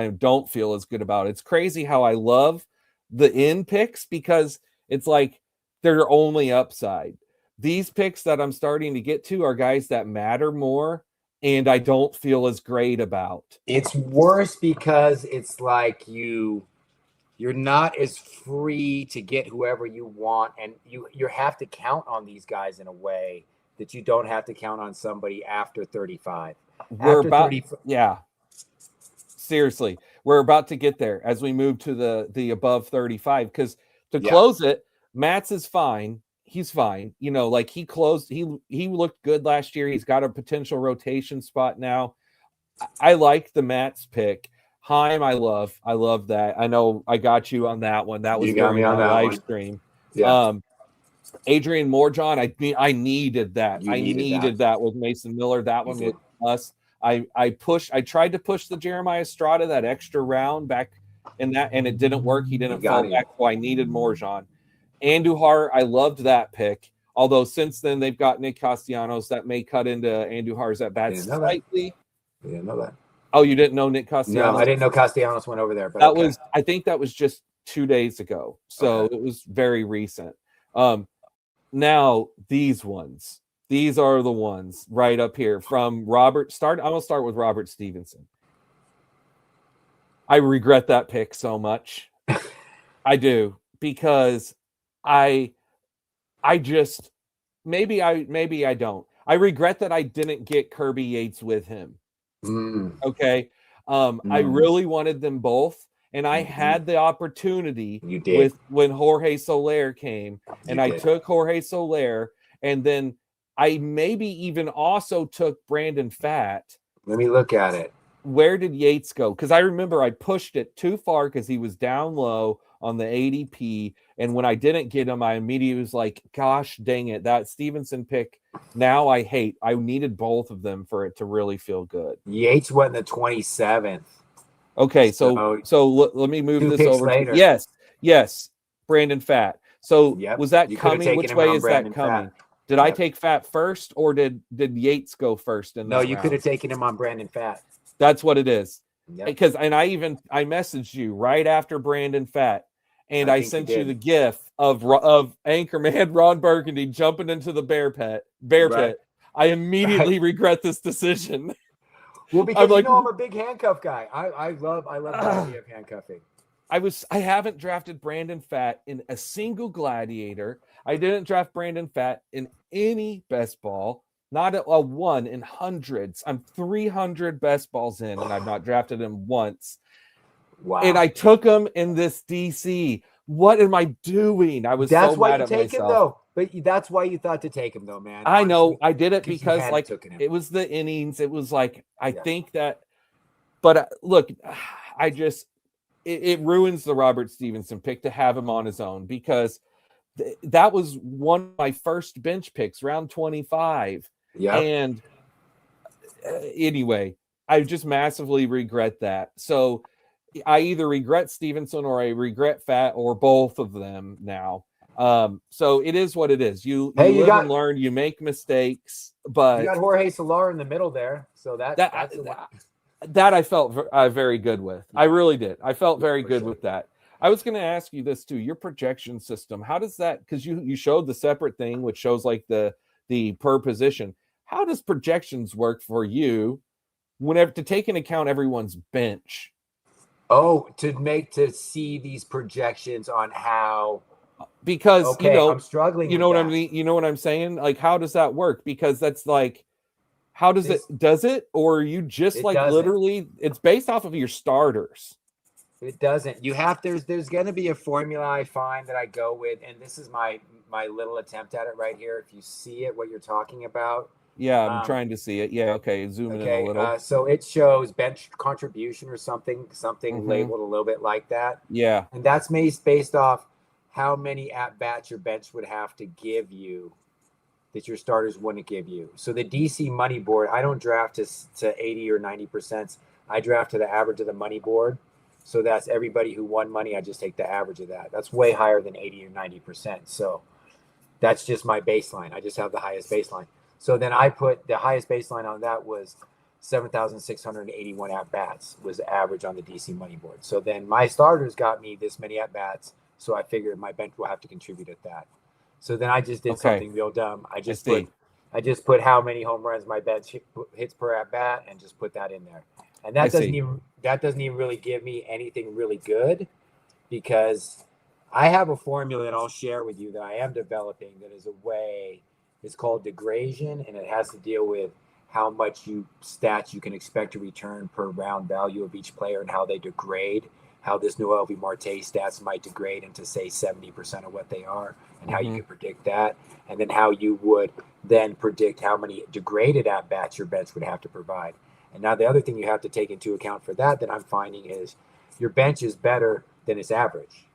don't feel as good about. It's crazy how I love the in picks because it's like they're only upside. These picks that I'm starting to get to are guys that matter more and I don't feel as great about. It's worse because it's like you're not as free to get whoever you want, and you have to count on these guys in a way that you don't have to count on somebody after 35. Seriously, we're about to get there as we move to the above 35 because to close it, Matt's is fine. He's fine. He closed. He looked good last year. He's got a potential rotation spot now. I like the Matt's pick. Heim, I love that. I know I got you on that one. That was during our live stream. Yeah. Adrian Morjon, I needed that. I needed that with Mason Miller. That one was us. I tried to push the Jeremiah Estrada that extra round back in that, and it didn't work. He didn't fall back, so I needed Morjon. Andujar, I loved that pick. Although since then they've got Nick Castellanos that may cut into Andujar's at bat slightly. I didn't know that. Oh, you didn't know Nick Castellanos? No, I didn't know Castellanos went over there. But I think that was just 2 days ago. So it was very recent. Now these ones. These are the ones right up here from Robert. I'm gonna start with Robert Stevenson. I regret that pick so much. I do, because I just maybe I don't. I regret that I didn't get Kirby Yates with him. Okay. I really wanted them both, and I had the opportunity when Jorge Soler came, and I took Jorge Soler, and then I maybe even also took Brandon Pfaadt. Let me look at it. Where did Yates go? Because I remember I pushed it too far because he was down low on the ADP. And when I didn't get him, I immediately was like, gosh, dang it. That Stevenson pick, now I hate. I needed both of them for it to really feel good. Yates went in the 27th. Okay, so let me move this over. Yes, Brandon Pfaadt. So was that coming? Which way is that coming? Did I take Pfaadt first, or did Yates go first? No, you could have taken him on Brandon Pfaadt. That's what it is. Because I messaged you right after Brandon Pfaadt, and I sent you the GIF of Anchorman Ron Burgundy jumping into the bear pit. I immediately regret this decision. Well, because I'm a big handcuff guy. I love the idea of handcuffing. I haven't drafted Brandon Pfaadt in a single Gladiator. I didn't draft Brandon Pfaadt in any best ball. Not a one in hundreds. I'm 300 best balls in, and I've not drafted him once. Wow. And I took him in this DC what am I doing? I was That's so why mad you at take him, myself. though. But that's why you thought to take him, though, man. I know Honestly, I did it 'cause you because hadn't like taken him. it was the innings. It was like I Yeah. think that, but look, I just it ruins the Robert Stevenson pick to have him on his own because that was one of my first bench picks, round 25. Yeah. And anyway, I just massively regret that. So I either regret Stevenson or I regret Fat or both of them now. So it is what it is. You live and learn, you make mistakes, but you got Jorge Solar in the middle there. So that's that I felt very good with. I really did. I felt very good with that. I was going to ask you this too. Your projection system, how does that, because you showed the separate thing, which shows like the per position. How does projections work for you whenever to take into account everyone's bench? Oh, to see these projections on how, because I'm struggling. You know what I mean? You know what I'm saying? Like, how does that work? Because that's like, how does it, or are you just like literally it's based off of your starters? It doesn't. You have there's going to be a formula I find that I go with, and this is my little attempt at it right here. If you see it, what you're talking about. Yeah, I'm trying to see it. Yeah, okay, zoom in a little. So it shows bench contribution or something labeled a little bit like that. Yeah, and that's based off how many at bats your bench would have to give you that your starters wouldn't give you. So the DC money board, I don't draft to 80 or 90%. I draft to the average of the money board. So that's everybody who won money. I just take the average of that. That's way higher than 80 or 90%. So that's just my baseline. I just have the highest baseline. So then I put the highest baseline on that was 7,681 at bats was the average on the DC money board. So then my starters got me this many at bats. So I figured my bench will have to contribute at that. So then I just did something real dumb. I just put how many home runs my bench hits per at bat and just put that in there. And that doesn't even really give me anything really good, because I have a formula that I'll share with you that I am developing that is a way. It's called degradation, and it has to deal with how much stats you can expect to return per round value of each player and how they degrade, how this new LV Marte stats might degrade into, say, 70% of what they are, and how you can predict that, and then how you would then predict how many degraded at-bats your bench would have to provide. And now the other thing you have to take into account for that I'm finding is your bench is better than its average,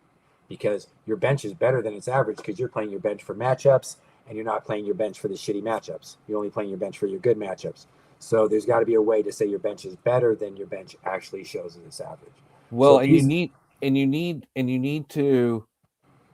because your bench is better than its average because you're playing your bench for matchups, and you're not playing your bench for the shitty matchups. You're only playing your bench for your good matchups. So there's got to be a way to say your bench is better than your bench actually shows in its average. Well, so you need to.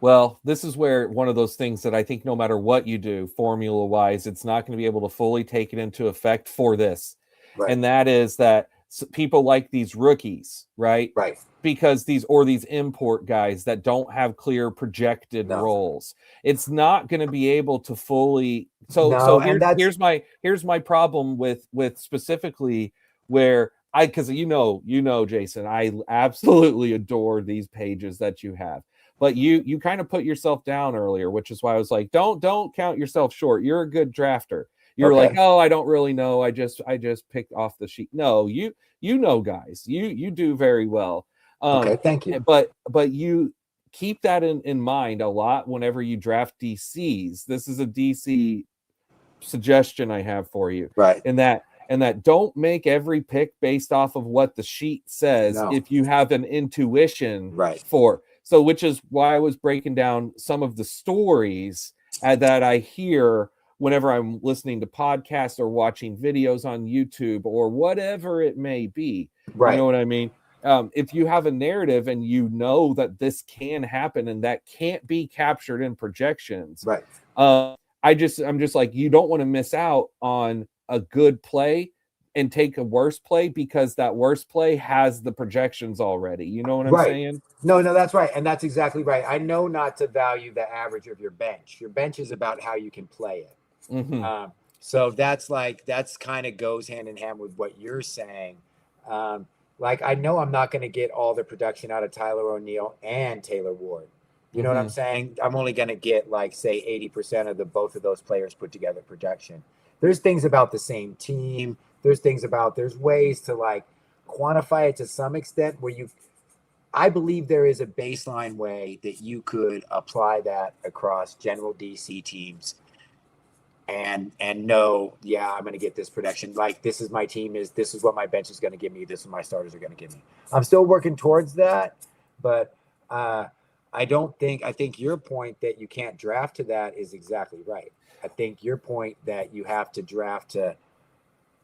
Well, this is where one of those things that I think no matter what you do, formula-wise, it's not going to be able to fully take it into effect for this. Right. And that is that people like these rookies, right? Right. Because these import guys that don't have clear projected roles, it's not going to be able to fully. So here's my problem with specifically where because you know, Jason, I absolutely adore these pages that you have. But you kind of put yourself down earlier, which is why I was like, don't count yourself short. You're a good drafter. You're like, oh, I don't really know. I just picked off the sheet. No, you know, guys, you do very well. Okay, thank you. But you keep that in mind a lot whenever you draft DCs. This is a DC suggestion I have for you. Right. And that don't make every pick based off of what the sheet says. No. If you have an intuition for. So, which is why I was breaking down some of the stories that I hear whenever I'm listening to podcasts or watching videos on YouTube or whatever it may be. Right. You know what I mean? If you have a narrative and you know that this can happen and that can't be captured in projections, right? I'm just like, you don't want to miss out on a good play and take a worse play because that worse play has the projections already. You know what I'm saying? No, that's right. And that's exactly right. I know not to value the average of your bench. Your bench is about how you can play it. Mm-hmm. So that's kind of goes hand in hand with what you're saying. Like, I know I'm not going to get all the production out of Tyler O'Neill and Taylor Ward. You know what I'm saying? I'm only going to get, like, say, 80% of both of those players put together production. There's things about the same team. There's ways to, like, quantify it to some extent where I believe there is a baseline way that you could apply that across general DC teams and know, yeah, I'm going to get this production. Like, this is my team, this is what my bench is going to give me. This is what my starters are going to give me. I'm still working towards that, but I think your point that you can't draft to that is exactly right. I think your point that you have to draft to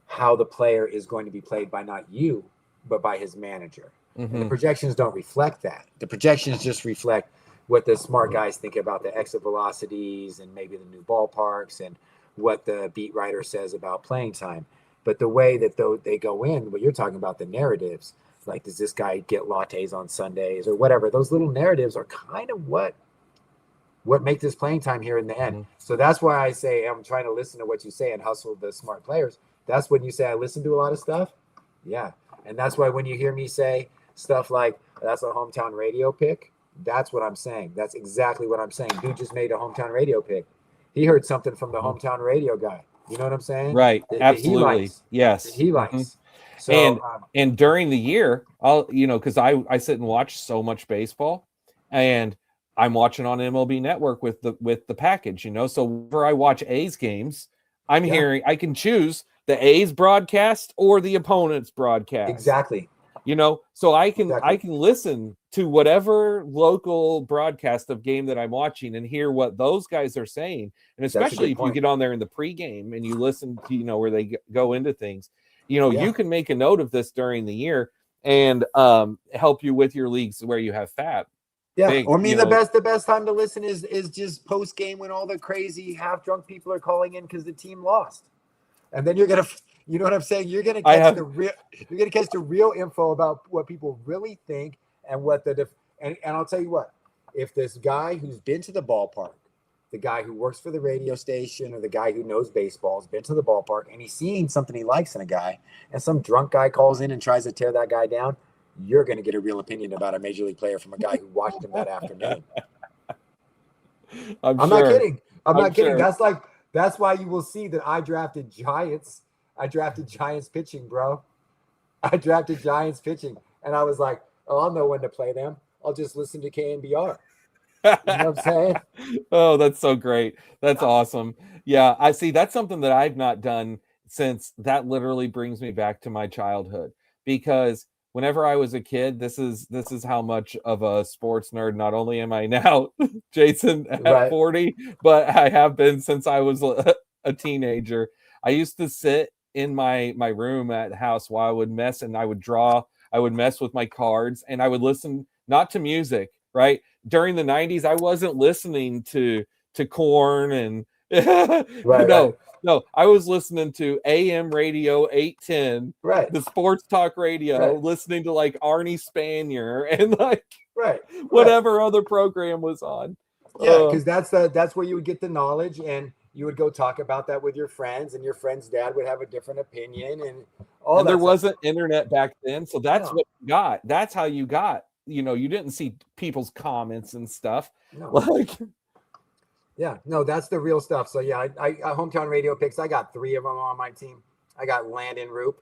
how the player is going to be played by not you, but by his manager. And the projections don't reflect that. The projections just reflect what the smart guys think about the exit velocities and maybe the new ballparks and what the beat writer says about playing time. But the way that they go in, what you're talking about, the narratives, like, does this guy get lattes on Sundays or whatever? Those little narratives are kind of what make this playing time here in the end. So that's why I say I'm trying to listen to what you say and hustle the smart players. That's when you say I listen to a lot of stuff. Yeah. And that's why when you hear me say stuff like, that's a hometown radio pick, that's what I'm saying. That's exactly what I'm saying. Dude just made a hometown radio pick. He heard something from the hometown radio guy. You know what I'm saying? Right. That Absolutely. he likes. Yes. That he likes. So, and during the year, I'll, because I sit and watch so much baseball, and I'm watching on MLB Network with the package, So whenever I watch A's games, I'm hearing, I can choose the A's broadcast or the opponent's broadcast. Exactly. So I can listen to whatever local broadcast of game that I'm watching and hear what those guys are saying. And especially if you get on there in the pregame and you listen to, where they go into things, you can make a note of this during the year and help you with your leagues where you have fab. Yeah, the best time to listen is just post game when all the crazy half drunk people are calling in because the team lost, and then you're gonna, you know what I'm saying? You're gonna catch the real info about what people really think and what and I'll tell you what, if this guy who's been to the ballpark, the guy who works for the radio station or the guy who knows baseball has been to the ballpark and he's seeing something he likes in a guy, and some drunk guy calls in and tries to tear that guy down, you're going to get a real opinion about a major league player from a guy who watched him that afternoon. I'm not kidding. I'm not kidding. That's why you will see that I drafted Giants. I drafted Giants pitching, bro. I drafted Giants pitching. And I was like, oh, I'll know when to play them. I'll just listen to KNBR. You know what I'm saying? Oh, that's so great. That's awesome. Yeah, I see. That's something that I've not done since. That literally brings me back to my childhood, because whenever I was a kid, this is how much of a sports nerd not only am I now, Jason, at 40, but I have been since I was a teenager. I used to sit in my room at house while I would mess, and I would draw. I would mess with my cards, and I would listen not to music, right? During the 90s, I wasn't listening to Korn and No, I was listening to AM radio 810, the sports talk radio, listening to like Arnie Spanier and like whatever other program was on. Yeah, because that's where you would get the knowledge, and you would go talk about that with your friends, and your friend's dad would have a different opinion, and all. And there wasn't internet back then, so that's what you got. That's how you got. You didn't see people's comments and stuff. No. Yeah, no, that's the real stuff. So yeah, I hometown radio picks. I got 3 of them on my team. I got Landon Roop,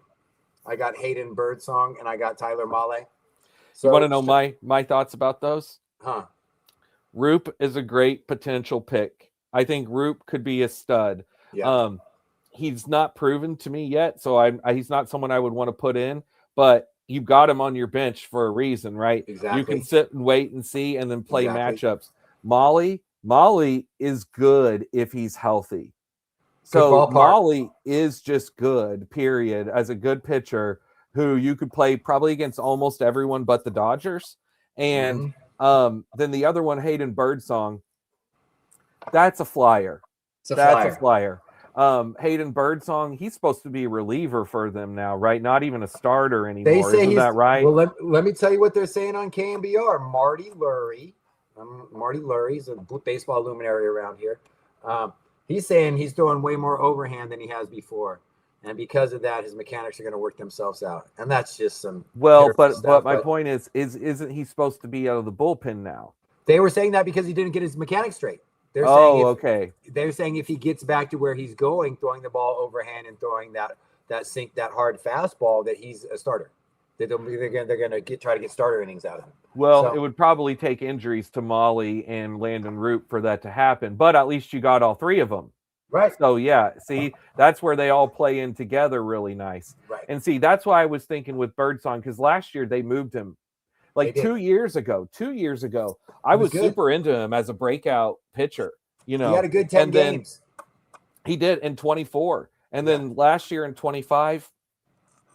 I got Hayden Birdsong, and I got Tyler Mahle. So you want to know my thoughts about those? Huh? Roop is a great potential pick. I think Roop could be a stud. Yeah. He's not proven to me yet, so he's not someone I would want to put in. But you got him on your bench for a reason, right? Exactly. You can sit and wait and see, and then play matchups. Mahle is good if he's healthy. So Mahle is just good, period, as a good pitcher who you could play probably against almost everyone but the Dodgers. And then the other one, Hayden Birdsong, that's a flyer. That's a flyer. Hayden Birdsong, he's supposed to be a reliever for them now, right? Not even a starter anymore. Isn't that right? Well, let me tell you what they're saying on KNBR. Marty Lurie's a baseball luminary around here. He's saying he's throwing way more overhand than he has before, and because of that, his mechanics are going to work themselves out. And that's just some but my point is isn't he supposed to be out of the bullpen now? They were saying that because he didn't get his mechanics straight. They're saying if he gets back to where he's going, throwing the ball overhand and throwing that hard fastball, that he's a starter. They're gonna try to get starter innings out of him. Well, So- it would probably take injuries to Mahle and Landon Root for that to happen, but at least you got all three of them. Right. So yeah, see, that's where they all play in together really nice. Right. And see, that's why I was thinking with Birdsong, because last year they moved him. Like They did. 2 years ago, I was good. super into him as a breakout pitcher. You know, He had a good 10 and then games. he did in 24, and then last year in 25,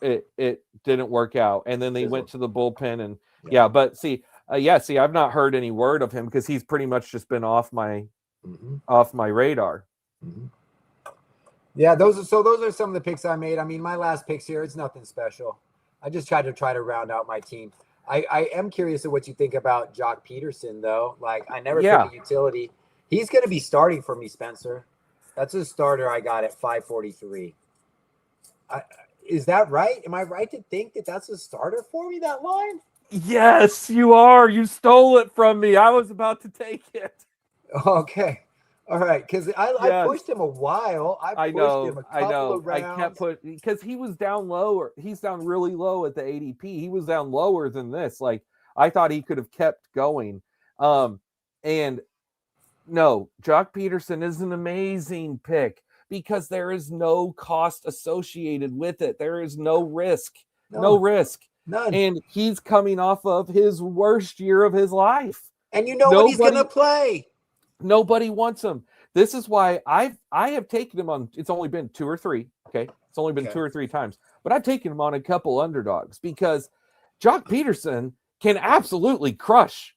it didn't work out, and then they went to the bullpen, and but see, I've not heard any word of him because he's pretty much just been off my radar. Mm-hmm. Yeah, those are some of the picks I made. I mean, my last picks here, it's nothing special. I just tried to round out my team. I am curious of what you think about Jock Peterson, though. Like, I never put a utility. He's going to be starting for me, Spencer. That's a starter I got at 543. Is that right? Am I right to think that that's a starter for me, that line? Yes, you are. You stole it from me. I was about to take it. Okay. All right. Because I pushed him a while. I pushed him a couple of rounds. I kept because he was down lower. He's down really low at the ADP. He was down lower than this. Like, I thought he could have kept going. And no, Jock Peterson is an amazing pick because there is no cost associated with it. There is no risk. No risk. None. And he's coming off of his worst year of his life. And you know when he's going to play. Nobody wants him. This is why I have taken him on. It's only been 2 or 3. Okay. It's only been 2 or 3 times, but I've taken him on a couple underdogs because Jock Peterson can absolutely crush.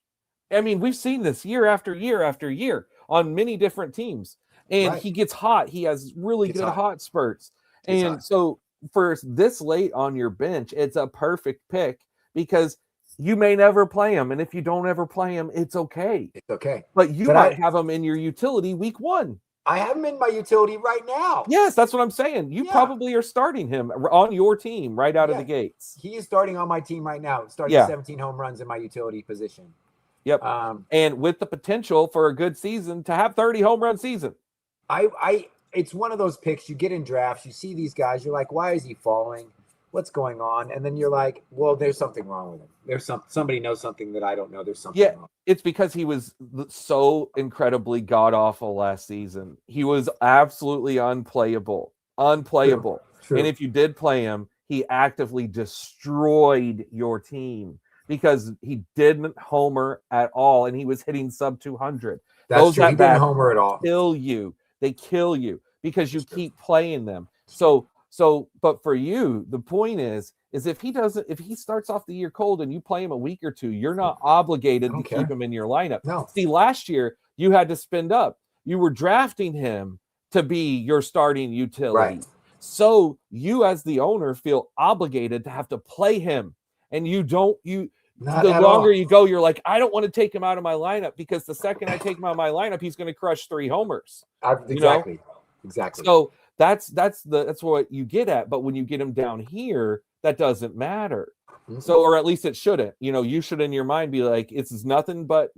I mean, we've seen this year after year after year on many different teams, and he gets hot. He has really good hot spurts. And so for this late on your bench, it's a perfect pick because you may never play him. And if you don't ever play him, it's okay. It's okay. But you might have him in your utility week 1. I have him in my utility right now. Yes, that's what I'm saying. You probably are starting him on your team right out of the gates. He is starting on my team right now. Starting 17 home runs in my utility position. Yep. And with the potential for a good season to have 30 home run season. It's one of those picks you get in drafts. You see these guys. You're like, why is he falling? What's going on? And then you're like, well, there's something wrong with him. There's somebody knows something that I don't know. There's something wrong. It's because he was so incredibly god awful last season. He was absolutely unplayable. True. And if you did play him, he actively destroyed your team because he didn't homer at all, and he was hitting sub 200. That's true. He didn't homer at all. They kill you because you keep playing them. So, but for you, the point is if he starts off the year cold and you play him a week or 2, you're not obligated to keep him in your lineup. No. See, last year you had to spend up. You were drafting him to be your starting utility. Right. So you as the owner feel obligated to have to play him. And you go, you're like, I don't want to take him out of my lineup because the second I take him out of my lineup, he's going to crush 3 homers. Exactly. So that's what you get at. But when you get him down here, that doesn't matter. Mm-hmm. So, or at least it shouldn't. You should in your mind be like, it's nothing but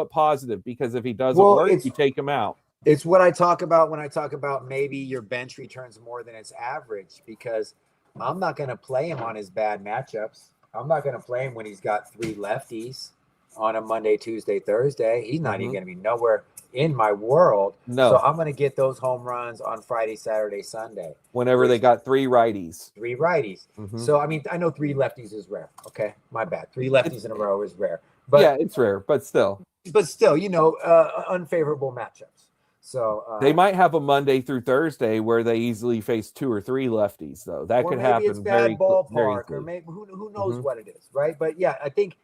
positive because if he doesn't work, you take him out. It's what I talk about when I talk about maybe your bench returns more than its average because I'm not going to play him on his bad matchups. I'm not going to play him when he's got 3 lefties on a Monday, Tuesday, Thursday. He's not even going to be nowhere in my world. No. So I'm going to get those home runs on Friday, Saturday, Sunday. Whenever they got 3 righties. 3 righties. Mm-hmm. So, I mean, I know 3 lefties is rare. Okay, my bad. 3 lefties in a row is rare. But yeah, it's rare, but still. Unfavorable matchups. So they might have a Monday through Thursday where they easily face 2 or 3 lefties, though. That could happen. It's bad ballpark, or maybe who knows what it is, right? But yeah, I think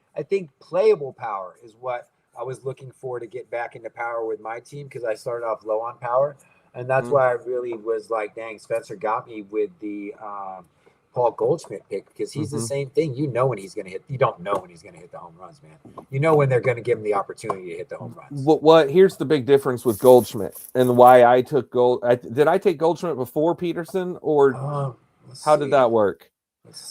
playable power is what I was looking for to get back into power with my team because I started off low on power, and that's why I really was like, dang, Spencer got me with the Paul Goldschmidt pick because he's the same thing. You know when he's going to hit. You don't know when he's going to hit the home runs, man. You know when they're going to give him the opportunity to hit the home runs. Here's the big difference with Goldschmidt and why I took Did I take Goldschmidt before Peterson or how did that work?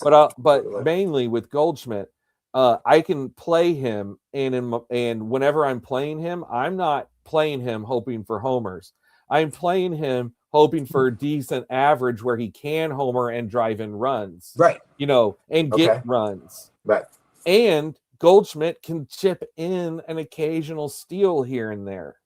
But mainly with Goldschmidt, I can play him and whenever I'm playing him, I'm not playing him hoping for homers. I'm playing him hoping for a decent average where he can homer and drive in runs, Right. you know, and get Okay. runs. Right. And Goldschmidt can chip in an occasional steal here and there.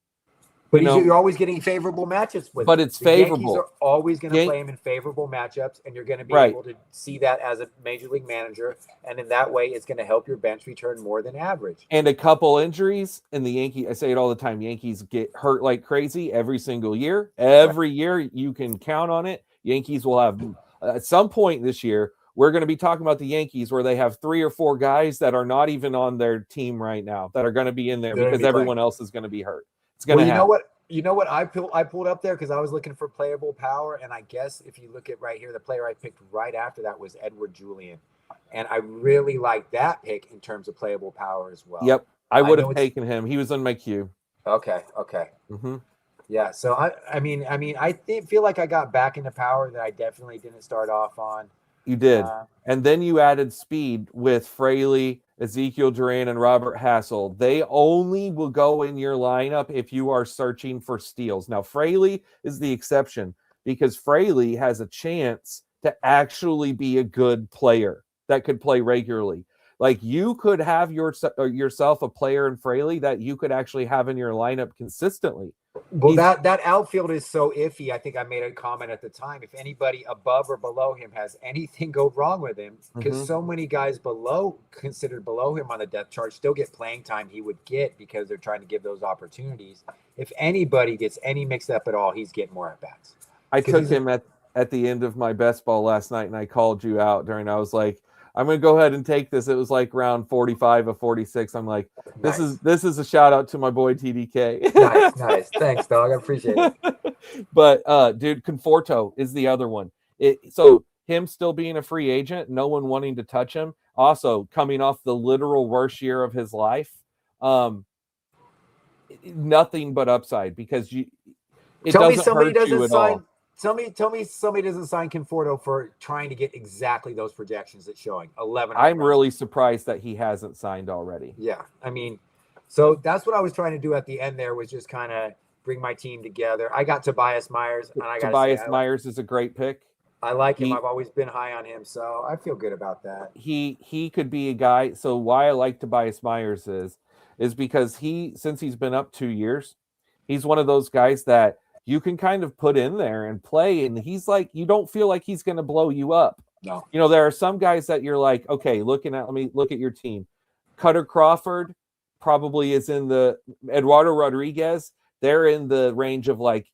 But You know, you're always getting favorable matchups with but him. it's The Yankees favorable. are always going to play him in favorable matchups, and you're going to be Right. able to see that as a major league manager. And in that way, it's going to help your bench return more than average. And a couple injuries, and the Yankees, I say it all the time, Yankees get hurt like crazy every single year. Every year, you can count on it. Yankees will have, at some point this year, we're going to be talking about the Yankees where they have 3 or 4 guys that are not even on their team right now that are going to be in there because everyone else is going to be hurt. It's going to happen. You know what I pulled up there because I was looking for playable power, and I guess if you look at right here, the player I picked right after that was Edward Julian, and I really like that pick in terms of playable power as well. Yep, I would have taken him. He was in my queue. Okay. Mm-hmm. Yeah, so I mean, I feel like I got back into power that I definitely didn't start off on. You did, and then you added speed with Fraley, Ezekiel Duran, and Robert Hassel. They only will go in your lineup if you are searching for steals. Now, Fraley is the exception because Fraley has a chance to actually be a good player that could play regularly. Like you could have yourself a player in Fraley that you could actually have in your lineup consistently. Well, that outfield is so iffy. I think I made a comment at the time. If anybody above or below him has anything go wrong with him, because so many guys considered below him on the depth chart still get playing time he would get because they're trying to give those opportunities. If anybody gets any mixed up at all, he's getting more at bats. I took him at the end of my best ball last night, and I called you out I was like, I'm going to go ahead and take this. It was like round 45 of 46. I'm like, this is a shout out to my boy TDK. Nice. Thanks, dog. I appreciate it. But dude, Conforto is the other one. So him still being a free agent, no one wanting to touch him. Also coming off the literal worst year of his life. Nothing but upside because Tell me somebody doesn't sign Conforto for trying to get exactly those projections that's showing 11. I'm really surprised that he hasn't signed already. Yeah. I mean, so that's what I was trying to do at the end there was just kind of bring my team together. I got Tobias Myers. And Tobias Myers is a great pick. I like him. I've always been high on him. So I feel good about that. He could be a guy. So why I like Tobias Myers is because since he's been up 2 years, he's one of those guys that you can kind of put in there and play, and he's like, you don't feel like he's going to blow you up. No. You know, there are some guys that you're like, okay, let me look at your team. Cutter Crawford probably is in the Eduardo Rodriguez. They're in the range of like,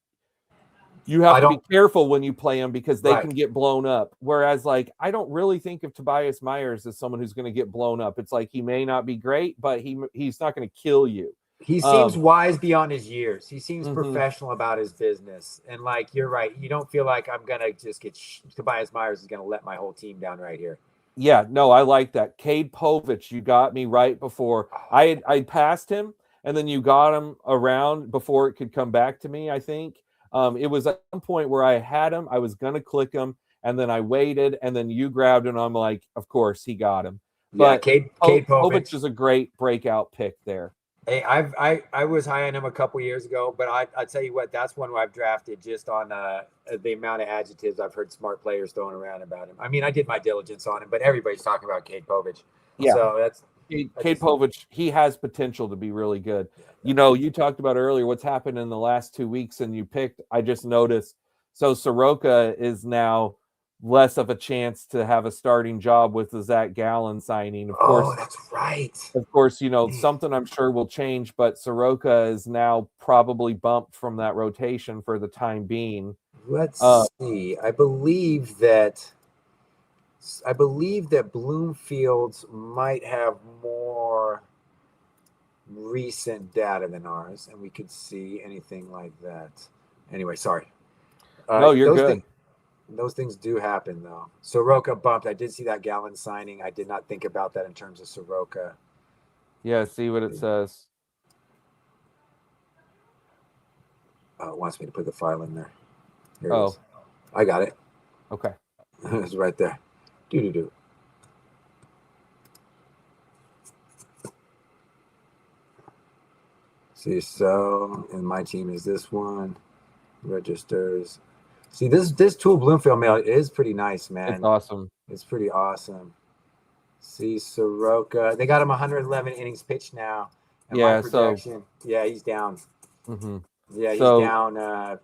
you have to be careful when you play them because they can get blown up. Whereas like, I don't really think of Tobias Myers as someone who's going to get blown up. It's like, he may not be great, but he's not going to kill you. He seems wise beyond his years. He seems professional about his business. And like, you're right. You don't feel like I'm going to just get Tobias Myers is going to let my whole team down right here. Yeah, no, I like that. Cade Povich, you got me right before. I passed him, and then you got him around before it could come back to me, I think. It was at some point where I had him. I was going to click him, and then I waited, and then you grabbed him, and I'm like, of course, he got him. But Cade Povich is a great breakout pick there. Hey, I was high on him a couple years ago, but I tell you what, that's one I've drafted just on the amount of adjectives I've heard smart players throwing around about him. I mean, I did my diligence on him, but everybody's talking about Cade Povich. Yeah, so that's Cade Povich. He has potential to be really good. You know, you talked about earlier what's happened in the last 2 weeks, and you picked. I just noticed. So Soroka is now less of a chance to have a starting job with the Zach Gallen signing. Of course, that's right. Of course, you know, something I'm sure will change, but Soroka is now probably bumped from that rotation for the time being. Let's see. I believe that Bloomfield's might have more recent data than ours, and we could see anything like that. Anyway, sorry. No, you're good. Those things do happen, though. Soroka bumped. I did see that Gallen signing. I did not think about that in terms of Soroka. Yeah, see what it says. It wants me to put the file in there. Here it is. I got it. Okay. It's right there. Do. See, so, and my team is this one. Registers. See, this Tool Bloomfield male is pretty nice, man. It's awesome. It's pretty awesome. See, Soroka. They got him 111 innings pitched now. And Yeah, my projection, yeah, he's down. Mm-hmm. Yeah, he's down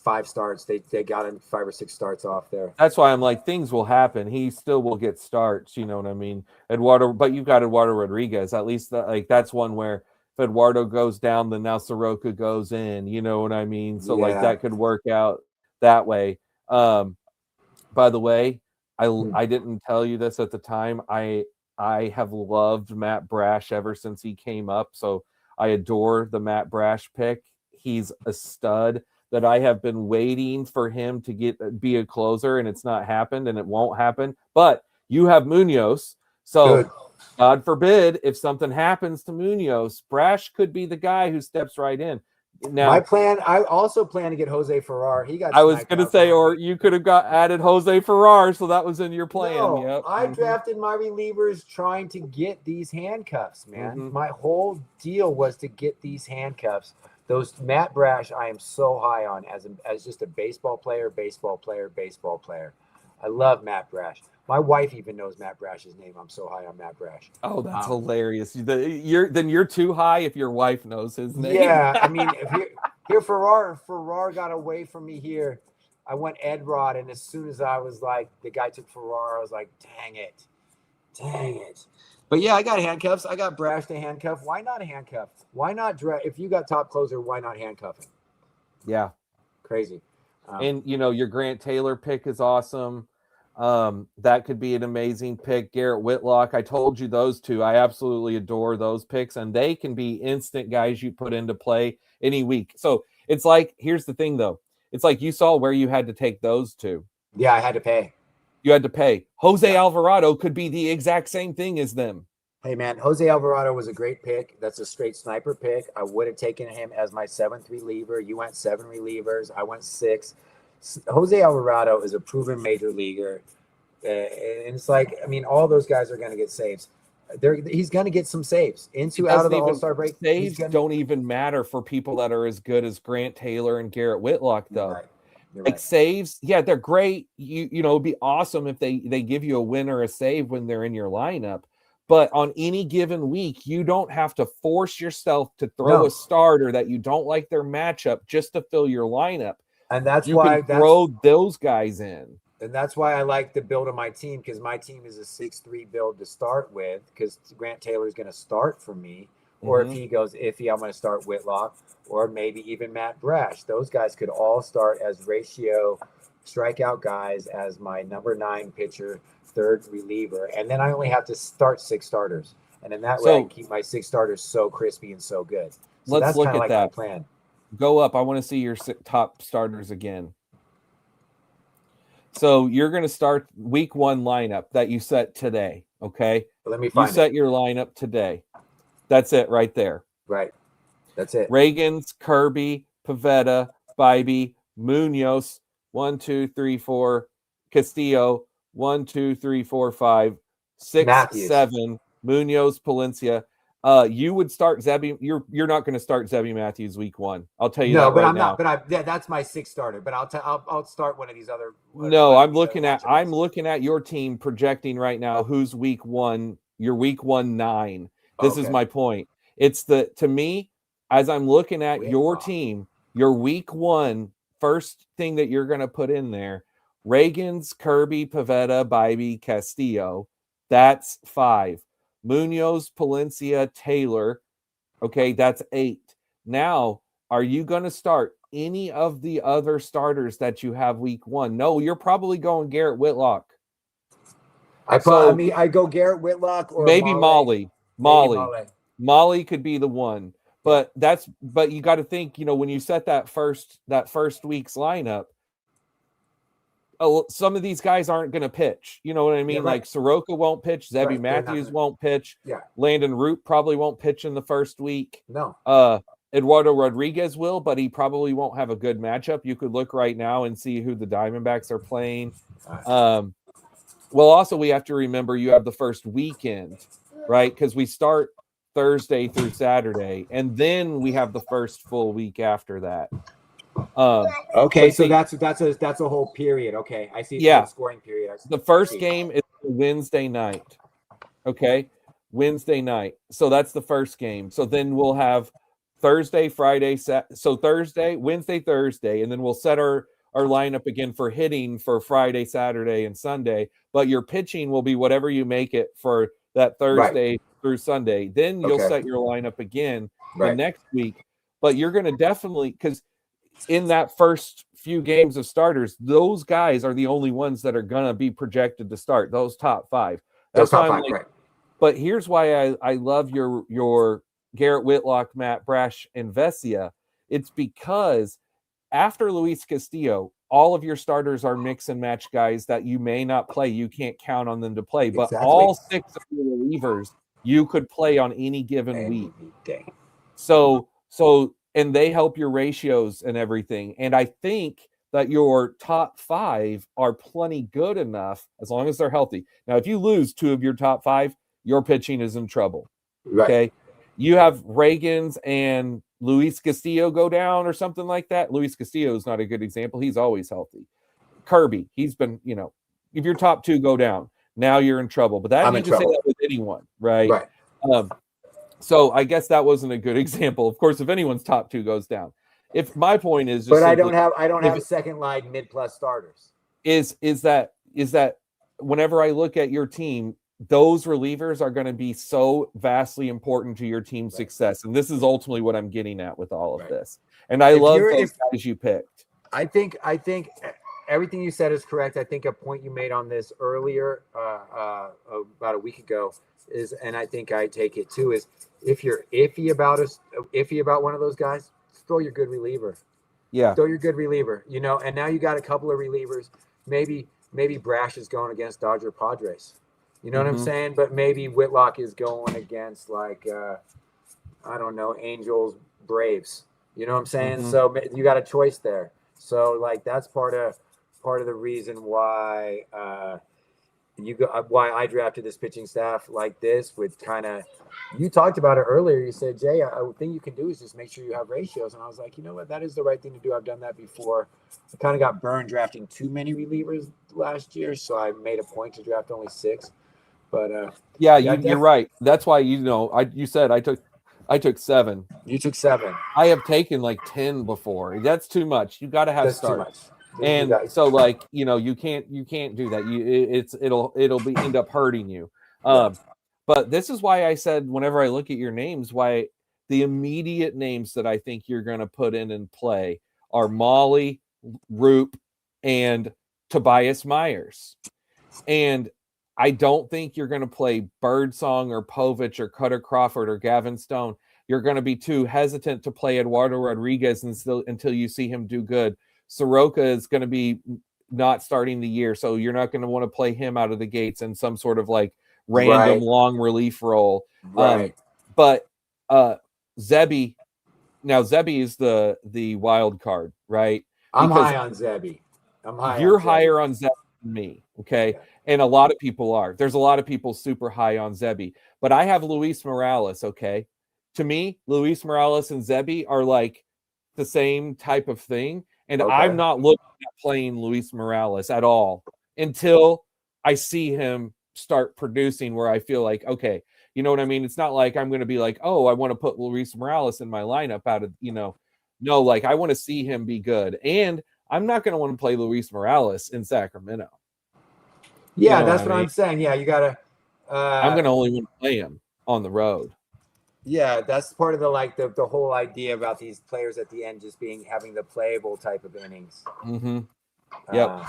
5 starts. They got him 5 or 6 starts off there. That's why I'm like, things will happen. He still will get starts. You know what I mean? Eduardo, but you've got Eduardo Rodriguez. At least that's one where if Eduardo goes down, then now Soroka goes in. You know what I mean? So like that could work out that way. By the way, I didn't tell you this at the time. I have loved Matt Brash ever since he came up. So I adore the Matt Brash pick. He's a stud that I have been waiting for him to be a closer, and it's not happened, and it won't happen. But you have Munoz. So good. God forbid if something happens to Munoz, Brash could be the guy who steps right in. Now, I also plan to get Jose Ferrar. He got. I was going to say, or you could have added Jose Ferrar, so that was in your plan. No, yep. I drafted my relievers trying to get these handcuffs, man. My whole deal was to get these handcuffs. Those Matt Brash, I am so high on as just a baseball player. I love Matt Brash. My wife even knows Matt Brash's name. I'm so high on Matt Brash. Oh, that's hilarious. You're too high if your wife knows his name. Yeah, I mean, if Ferrar got away from me here. I went Ed Rod, and as soon as I was like, the guy took Ferrar, I was like, dang it. But yeah, I got handcuffs. I got Brash to handcuff. Why not handcuff? Why not draft? If you got top closer, why not handcuff him? Yeah. Crazy. And, your Grant Taylor pick is awesome. That could be an amazing pick. Garrett Whitlock. I told you those two. I absolutely adore those picks, and they can be instant guys you put into play any week. So it's like, here's the thing, though. It's like you saw where you had to take those two. Yeah, I had to pay. You had to pay. Jose Alvarado could be the exact same thing as them. Hey, man, Jose Alvarado was a great pick. That's a straight sniper pick. I would have taken him as my 7th reliever. You went 7 relievers. I went 6. Jose Alvarado is a proven major leaguer. And it's like, I mean, all those guys are going to get saves. He's going to get some saves. Out of the All-Star break. Saves don't even matter for people that are as good as Grant Taylor and Garrett Whitlock, though. Right. Like saves, yeah, they're great. You know, it'd be awesome if they give you a win or a save when they're in your lineup. But on any given week, you don't have to force yourself to throw a starter that you don't like their matchup just to fill your lineup. And that's why you can throw those guys in. And that's why I like the build of my team, because my team is a 6-3 build to start with, because Grant Taylor is going to start for me. Or if he goes iffy, I'm going to start Whitlock, or maybe even Matt Brash. Those guys could all start as ratio strikeout guys as my number 9 pitcher, 3rd reliever. And then I only have to start 6 starters. And in that way, I can keep my 6 starters so crispy and so good. So let's look at that. My plan. Go up. I want to see your top starters again. So you're going to start week 1 lineup that you set today. Okay. Let me find You set your lineup today. That's it right there. Right. That's it. Ragans, Kirby, Pivetta, Bibee, Munoz, 1, 2, 3, 4, Castillo, 1, 2, 3, 4, 5, 6, Matthews. 7, Munoz, Palencia. You would start Zebby. You're not going to start Zebby Matthews week 1. I'll tell you that right now. But that's my 6th starter. But I'll start one of these other. I'm looking at your team projecting right now. Who's week 1? Your week 1 9. This is my point. It's to me, as I'm looking at your team, your week 1 first thing that you're going to put in there, Ragans, Kirby, Pivetta, Bibee, Castillo. That's 5. Munoz, Palencia, Taylor. Okay, that's 8. Now, are you going to start any of the other starters that you have week 1? No, you're probably going Garrett Whitlock. I go Garrett Whitlock or maybe Mahle. Mahle could be the one. But you got to think, when you set that first week's lineup, some of these guys aren't going to pitch. You know what I mean? Yeah, right. Like Soroka won't pitch. Zebby Matthews won't pitch. Yeah. Landon Root probably won't pitch in the first week. No. Eduardo Rodriguez will, but he probably won't have a good matchup. You could look right now and see who the Diamondbacks are playing. Well, also we have to remember you have the first weekend, right? Because we start Thursday through Saturday, and then we have the first full week after that. Okay, so see, that's a whole period. Okay, I see. Yeah. Scoring period. The first game is Wednesday night. Okay, Wednesday night. So that's the first game. So then we'll have Thursday, Friday, so Thursday, Wednesday, Thursday, and then we'll set our lineup again for hitting for Friday, Saturday, and Sunday. But your pitching will be whatever you make it for that Thursday through Sunday. Then you'll set your lineup again the next week. But you're going to definitely, because in that first few games of starters, those guys are the only ones that are going to be projected to start, those top 5. That's why I'm like, but here's why I love your Garrett, Whitlock, Matt Brash, and Vesia. It's because after Luis Castillo, all of your starters are mix and match guys that you may not play. You can't count on them to play, but all 6 of your relievers you could play on any given week. So and they help your ratios and everything. And I think that your top 5 are plenty good enough as long as they're healthy. Now, if you lose 2 of your top 5, your pitching is in trouble. Okay. You have Ragans and Luis Castillo go down or something like that. Luis Castillo is not a good example. He's always healthy. Kirby, he's been, if your top 2 go down, now you're in trouble. But you can say that with anyone, right? So I guess that wasn't a good example. Of course, if anyone's top 2 goes down. If my point is, but I don't have second line mid-plus starters. Is that whenever I look at your team, those relievers are going to be so vastly important to your team's success, and this is ultimately what I'm getting at with all of this. And I love those guys you picked. I think everything you said is correct. I think a point you made on this earlier, about a week ago, is, and I think I take it too, is if you're iffy about one of those guys, throw your good reliever. Yeah. Throw your good reliever, and now you got a couple of relievers. Maybe Brash is going against Dodger Padres. You know what I'm saying? But maybe Whitlock is going against I don't know, Angels, Braves. You know what I'm saying? So you got a choice there. So that's part of the reason why why I drafted this pitching staff like this, with you talked about it earlier. You said, Jay, a thing you can do is just make sure you have ratios. And I was like, you know what? That is the right thing to do. I've done that before. I kind of got burned drafting too many relievers last year. So I made a point to draft only 6. But you're right. That's why you said I took 7. You took 7. I have taken 10 before. That's too much. You got to have start. Too much. And so you can't do that. It'll end up hurting you. But this is why I said, whenever I look at your names, why the immediate names that I think you're going to put in and play are Mahle, Roop, and Tobias Myers. And I don't think you're going to play Birdsong or Povich or Cutter Crawford or Gavin Stone. You're going to be too hesitant to play Eduardo Rodriguez until you see him do good. Soroka is going to be not starting the year, so you're not going to want to play him out of the gates in some sort of random long relief role. But Zebby is the wild card, right? I'm high on Zebby. You're higher on Zebby than me, okay? Yeah. And a lot of people are. There's a lot of people super high on Zebby. But I have Luis Morales, okay? To me, Luis Morales and Zebby are the same type of thing. And I'm not looking at playing Luis Morales at all until I see him start producing where I feel okay, you know what I mean? It's not like I'm going to be oh, I want to put Luis Morales in my lineup out of, no, I want to see him be good. And I'm not going to want to play Luis Morales in Sacramento. Yeah, that's what I'm saying. Yeah, you got to. I'm going to only want to play him on the road. Yeah, that's part of the whole idea about these players at the end just having the playable type of innings. Yep.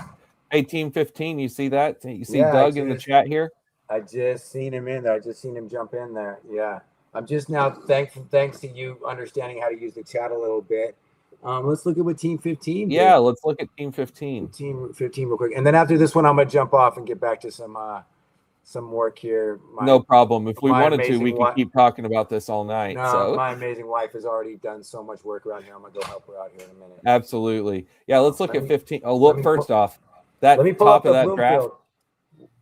Hey, Team 15, you see that? You see Doug in the chat here? I just seen him in there. I just seen him jump in there. Yeah. I'm just now thanks to you understanding how to use the chat a little bit. Let's look at what Team 15 did. Yeah, let's look at Team 15. Team 15 real quick. And then after this one, I'm going to jump off and get back to some work here. No problem. If we wanted to, we could keep talking about this all night. No, my amazing wife has already done so much work around here. I'm going to go help her out here in a minute. Absolutely. Yeah, let's look at 15. Oh, look, first off, that top of that draft.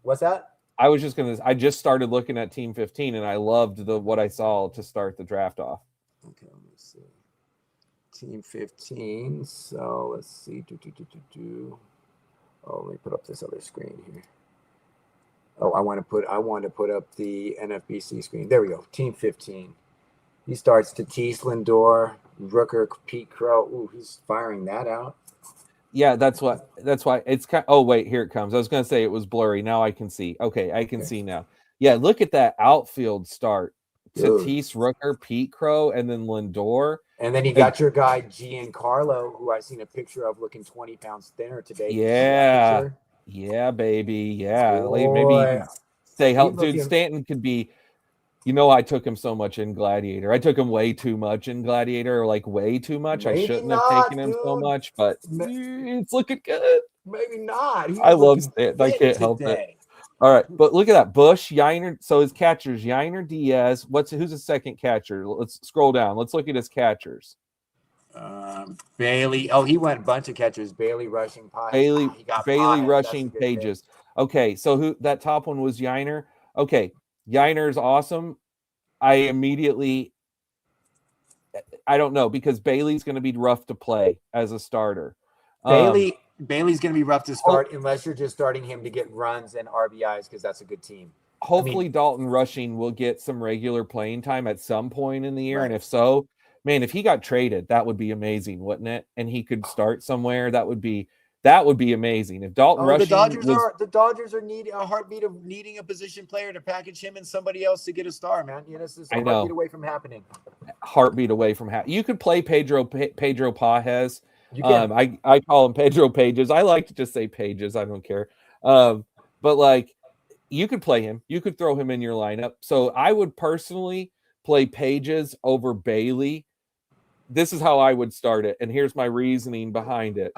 What's that? I just started looking at Team 15, and I loved what I saw to start the draft off. Okay, let me see. Team 15. So let's see. Oh, let me put up this other screen here. Oh, I want to put up the NFBC screen. There we go. Team 15. He starts Tatis, Lindor, Rooker, Pete Crow. Ooh, he's firing that out. Yeah, that's why it's kind. Oh wait, here it comes. I was gonna say it was blurry. Now I can see. Okay, I can see now. Yeah, look at that outfield start. Tatis, Rooker, Pete Crow, and then Lindor. And then you got your guy Giancarlo, who I've seen a picture of looking 20 pounds thinner today. Yeah. Yeah, baby. Yeah. Like maybe you can say help. Dude, Stanton could be, I took him so much in Gladiator. I took him way too much in Gladiator, like way too much. I shouldn't have taken him so much, but it's looking good. Maybe not. I love Stanton. I can't help it. All right, but look at that. Bush, Yiner. So his catchers, Yiner, Diaz. Who's his second catcher? Let's scroll down. Let's look at his catchers. Bailey. Oh, he went a bunch of catchers. Bailey, rushing, Bailey, rushing, Pages. Okay, so who that top one was Yiner. Okay, Yiner's awesome. I don't know, because Bailey's going to be rough to play as a starter. Bailey's going to be rough to start unless you're just starting him to get runs and RBIs, because that's a good team. Hopefully, Dalton Rushing will get some regular playing time at some point in the year, and if so, man, if he got traded, that would be amazing, wouldn't it? And he could start somewhere. That would be amazing. If Dalton Rushing, the Dodgers are needing a heartbeat of needing a position player to package him and somebody else to get a star, man. This is a heartbeat away from happening. Heartbeat away from happening. You could play Pedro Pages. I call him Pedro Pages. I like to just say Pages. I don't care. But like, you could play him. You could throw him in your lineup. So I would personally play Pages over Bailey. This is how I would start it, and here's my reasoning behind it.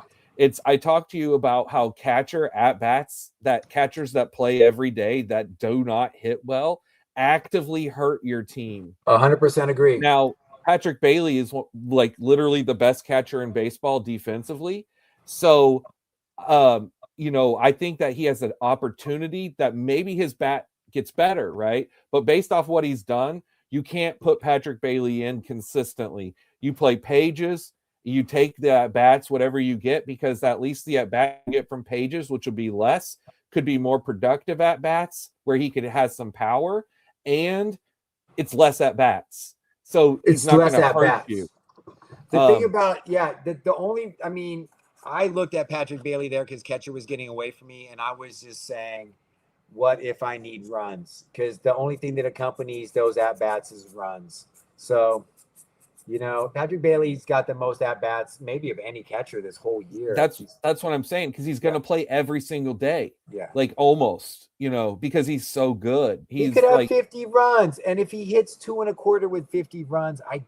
I talked to you about how catchers that play every day that do not hit well actively hurt your team. 100% agree. Now, Patrick Bailey is like literally the best catcher in baseball defensively. So, I think that he has an opportunity that maybe his bat gets better, right? But based off what he's done, you can't put Patrick Bailey in consistently. You play Pages, you take the at-bats, whatever you get, because at least the at-bat you get from Pages, which will be less, could be more productive at-bats where he could have some power, and it's less at-bats. So it's not going to hurt you. The thing about, I looked at Patrick Bailey there because catcher was getting away from me, and I was just saying, what if I need runs? Because the only thing that accompanies those at-bats is runs. So, Patrick Bailey's got the most at-bats maybe of any catcher this whole year. That's what I'm saying, because he's going to play every single day. Yeah. Like almost, because he's so good. He could have 50 runs, and if he hits 2.25 with 50 runs, I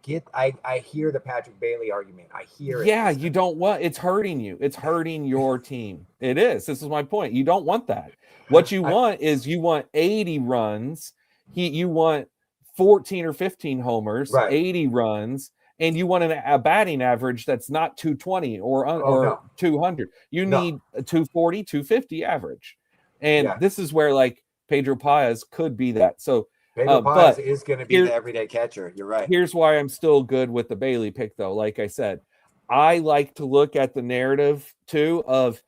hear the Patrick Bailey argument. I hear it. Yeah, you don't want, it's hurting you. It's hurting your team. It is. This is my point. You don't want that. What you want is 80 runs. You want 14 or 15 homers, 80 runs, and you want a batting average that's not 220 or 200. You need a 240, 250 average. And this is where like Pedro Paez could be that. So Pedro Paez is going to be the everyday catcher. You're right. Here's why I'm still good with the Bailey pick, though. Like I said, I like to look at the narrative too of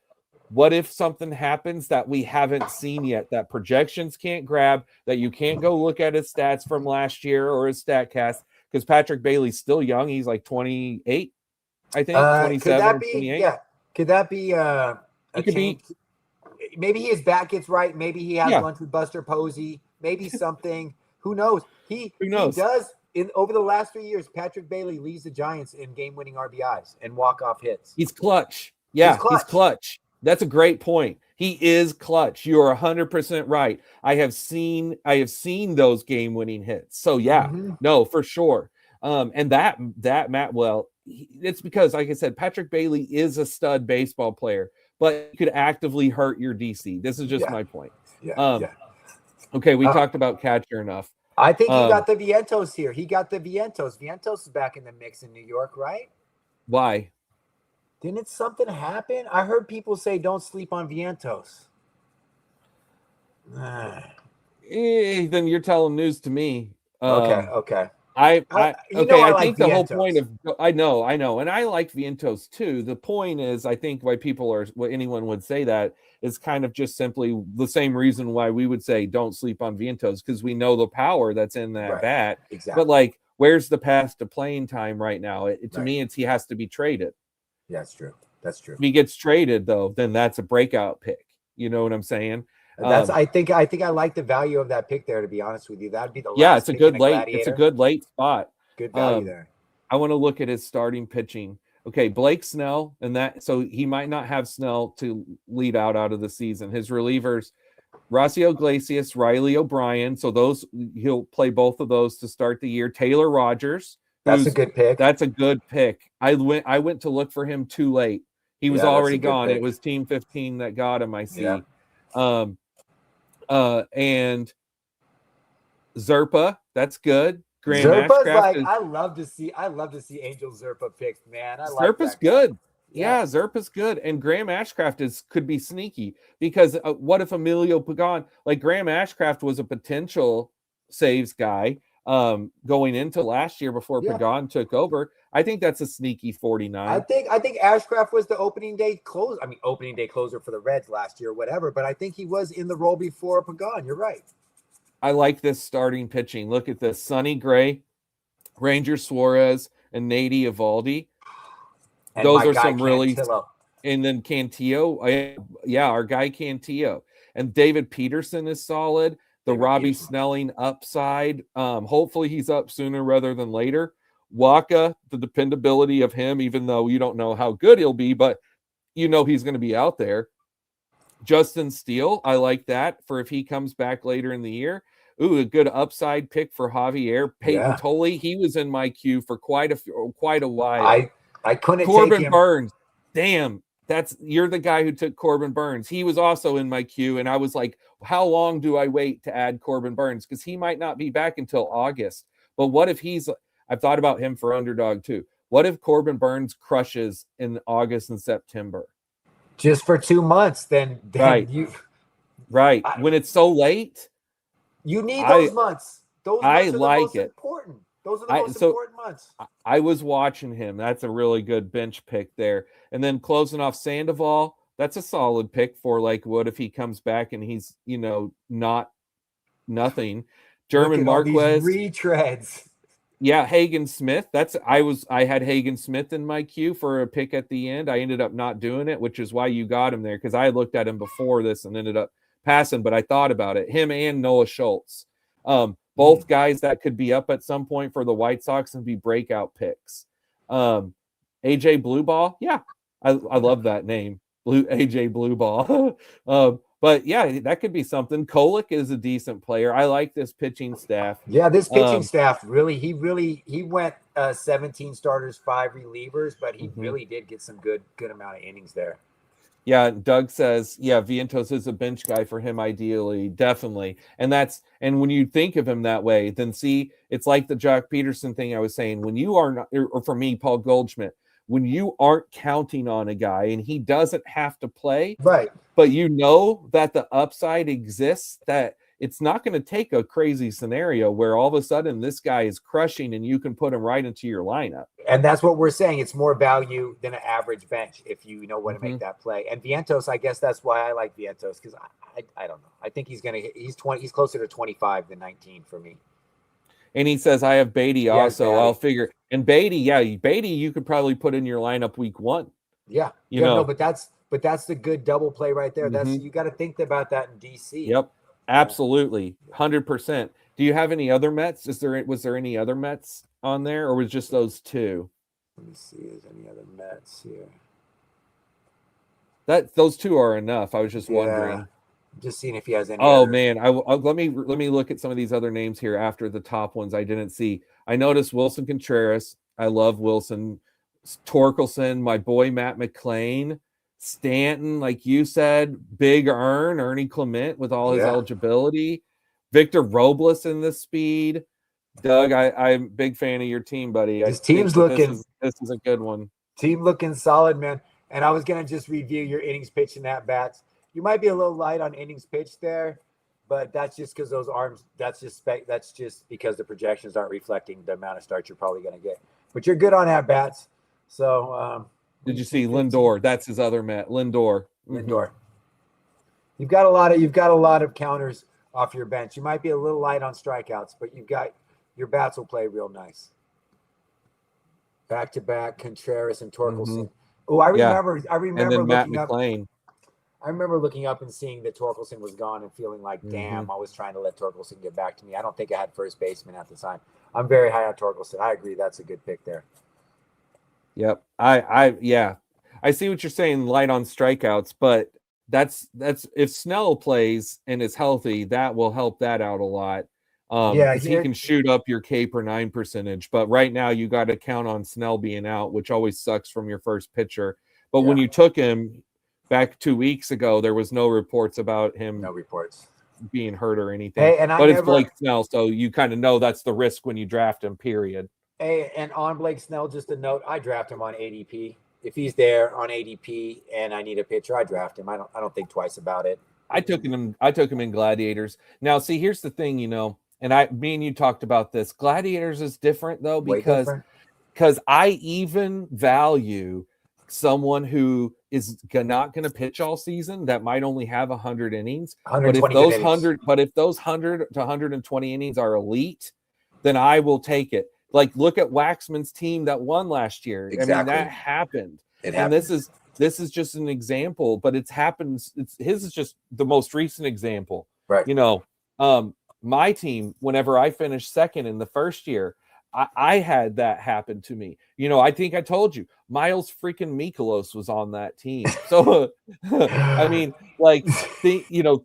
what if something happens that we haven't seen yet, that projections can't grab, that you can't go look at his stats from last year or his StatCast, because Patrick Bailey's still young. He's like 28, I think, 27, 28. Yeah. Could that be a change? Maybe his back gets right. Maybe he has lunch with Buster Posey. Maybe something. Who knows? Who knows? He does. Over the last 3 years, Patrick Bailey leads the Giants in game-winning RBIs and walk-off hits. He's clutch. Yeah, he's clutch. That's a great point. He is clutch. You are 100% right. I have seen those game-winning hits. So no, for sure. And that Matt, it's because, like I said, Patrick Bailey is a stud baseball player, but he could actively hurt your DC. This is just my point. Okay, we talked about catcher enough. I think he got the Vientos here. He got the Vientos. Vientos is back in the mix in New York, right? Why? Didn't something happen? I heard people say don't sleep on Vientos. Then you're telling news to me. Okay. I like think the whole point Vientos. of I know, and I like Vientos too. The point is, I think why anyone would say that is kind of just simply the same reason why we would say don't sleep on Vientos, because we know the power that's in that Right. bat. Exactly. But like, where's the path to playing time right now? To Right. me, he has to be traded. Yeah, that's true. That's true. If he gets traded, though, then that's a breakout pick. You know what I'm saying? I think I like the value of that pick there. To be honest with you, that'd be the yeah. last It's a pick good in late. Gladiator. It's a good late spot. Good value there. I want to look at his starting pitching. Okay, Blake Snell, so he might not have Snell to lead out of the season. His relievers, Rocio Iglesias, Riley O'Brien. So he'll play both of those to start the year. Taylor Rogers. That's a good pick. That's a good pick. I went to look for him too late. He was already gone. Pick. It was Team 15 that got him, I see. Yeah. And Zerpa, that's good. Graham Zerpa's Ashcraft I love to see Angel Zerpa picked, man. Zerpa's good. Yeah, Zerpa's good. And Graham Ashcraft could be sneaky, because what if Emilio Pagan, like Graham Ashcraft was a potential saves guy going into last year before Pagan took over. I think that's a sneaky 49. I think Ashcraft was the opening day closer for the Reds last year, whatever, but I think he was in the role before Pagan. You're right. I like this starting pitching. Look at this: Sonny Gray, Ranger Suarez, and Nady Eovaldi. And those are guy some really, Cantillo. And then Cantillo, our guy Cantillo, and David Peterson is solid. Robbie Snelling upside. Hopefully he's up sooner rather than later. Waka, the dependability of him, even though you don't know how good he'll be, but you know he's going to be out there. Justin Steele, I like that for if he comes back later in the year. Ooh, a good upside pick for Javier. Peyton Tolley, he was in my queue for quite a while. I couldn't Corbin take him. Burns. Damn, you're the guy who took Corbin Burns. He was also in my queue, and I was like, how long do I wait to add Corbin Burns? Because he might not be back until August. But what if I've thought about him for underdog too. What if Corbin Burns crushes in August and September? Just for 2 months, then right. When it's so late, you need those months. Those months are like the most important. Those are the most important months. I was watching him. That's a really good bench pick there. And then closing off Sandoval, that's a solid pick for like, what if he comes back and he's, not nothing. German Marquez. Retreads. Yeah, Hagen Smith. I had Hagen Smith in my queue for a pick at the end. I ended up not doing it, which is why you got him there, because I looked at him before this and ended up passing, but I thought about it. Him and Noah Schultz. Both guys that could be up at some point for the White Sox and be breakout picks. AJ Blueball. Yeah, I love that name. AJ Blueball. But yeah, that could be something. Kolek is a decent player. I like this pitching staff. Yeah, this pitching staff he went 17 starters, 5 relievers, but he really did get some good amount of innings there. Yeah, Doug says, Vientos is a bench guy for him ideally, definitely. And when you think of him that way, then see, it's like the Jock Peterson thing I was saying. When you are not, or for me, Paul Goldschmidt, when you aren't counting on a guy and he doesn't have to play, right? But you know that the upside exists, that it's not going to take a crazy scenario where all of a sudden this guy is crushing and you can put him right into your lineup. And that's what we're saying. It's more value than an average bench if you know when to make that play. And Vientos, I guess that's why I like Vientos, because I don't know. I think he's closer to 25 than 19 for me. And he says, I have Beatty also. I'll figure. And Beatty, you could probably put in your lineup week 1. Yeah. No, but that's the good double play right there. That's you got to think about that in DC. Yep. Absolutely. 100%. Do you have any other Mets? Was there any other Mets on there, or was just those 2? Let me see if there's any other Mets here. Those 2 are enough. I was just wondering. Just seeing if he has any. Oh man, let me look at some of these other names here after the top ones I didn't see. I noticed Wilson Contreras. I love Wilson. Torkelson, my boy Matt McClain, Stanton, like you said, Big Ernie Clement with all his eligibility, Victor Robles in this speed. Doug, I'm a big fan of your team, buddy. His team's looking. This is a good one. Team looking solid, man. And I was gonna just review your innings pitched and at bats. You might be a little light on innings pitched there. but that's just because those arms. That's just because the projections aren't reflecting the amount of starts you're probably going to get. But you're good on at bats. So did you see Lindor? That's his other Met, Lindor. Lindor. You've got a lot of counters off your bench. You might be a little light on strikeouts, but your bats will play real nice. Back to back, Contreras and Torkelson. Oh, I remember And then Matt looking up. McLean. I remember looking up and seeing that Torkelson was gone and feeling like, damn, I was trying to let Torkelson get back to me. I don't think I had first baseman at the time. I'm very high on Torkelson. I agree, that's a good pick there. Yep. I see what you're saying, light on strikeouts, but that's if Snell plays and is healthy, that will help that out a lot. He can shoot up your K per 9 percentage, but right now you got to count on Snell being out, which always sucks from your first pitcher. But when you took him back 2 weeks ago, there was no reports about him being hurt or anything. It's Blake Snell, so you kind of know that's the risk when you draft him, period. Hey, and on Blake Snell, just a note, I draft him on ADP. If he's there on ADP and I need a pitcher, I draft him. I don't think twice about it. I took him in Gladiators. Now, see, here's the thing, and me and you talked about this. Gladiators is different though, because I even value someone who is not going to pitch all season that might only have 100 innings. But if those 100 to 120 innings are elite, then I will take it. Like, look at Waxman's team that won last year. Exactly. I mean, that happened. And this is just an example, but it's happened. His is just the most recent example. Right. My team, whenever I finished second in the first year, I had that happen to me. I think I told you, Miles freaking Mikolas was on that team. So, I mean, like,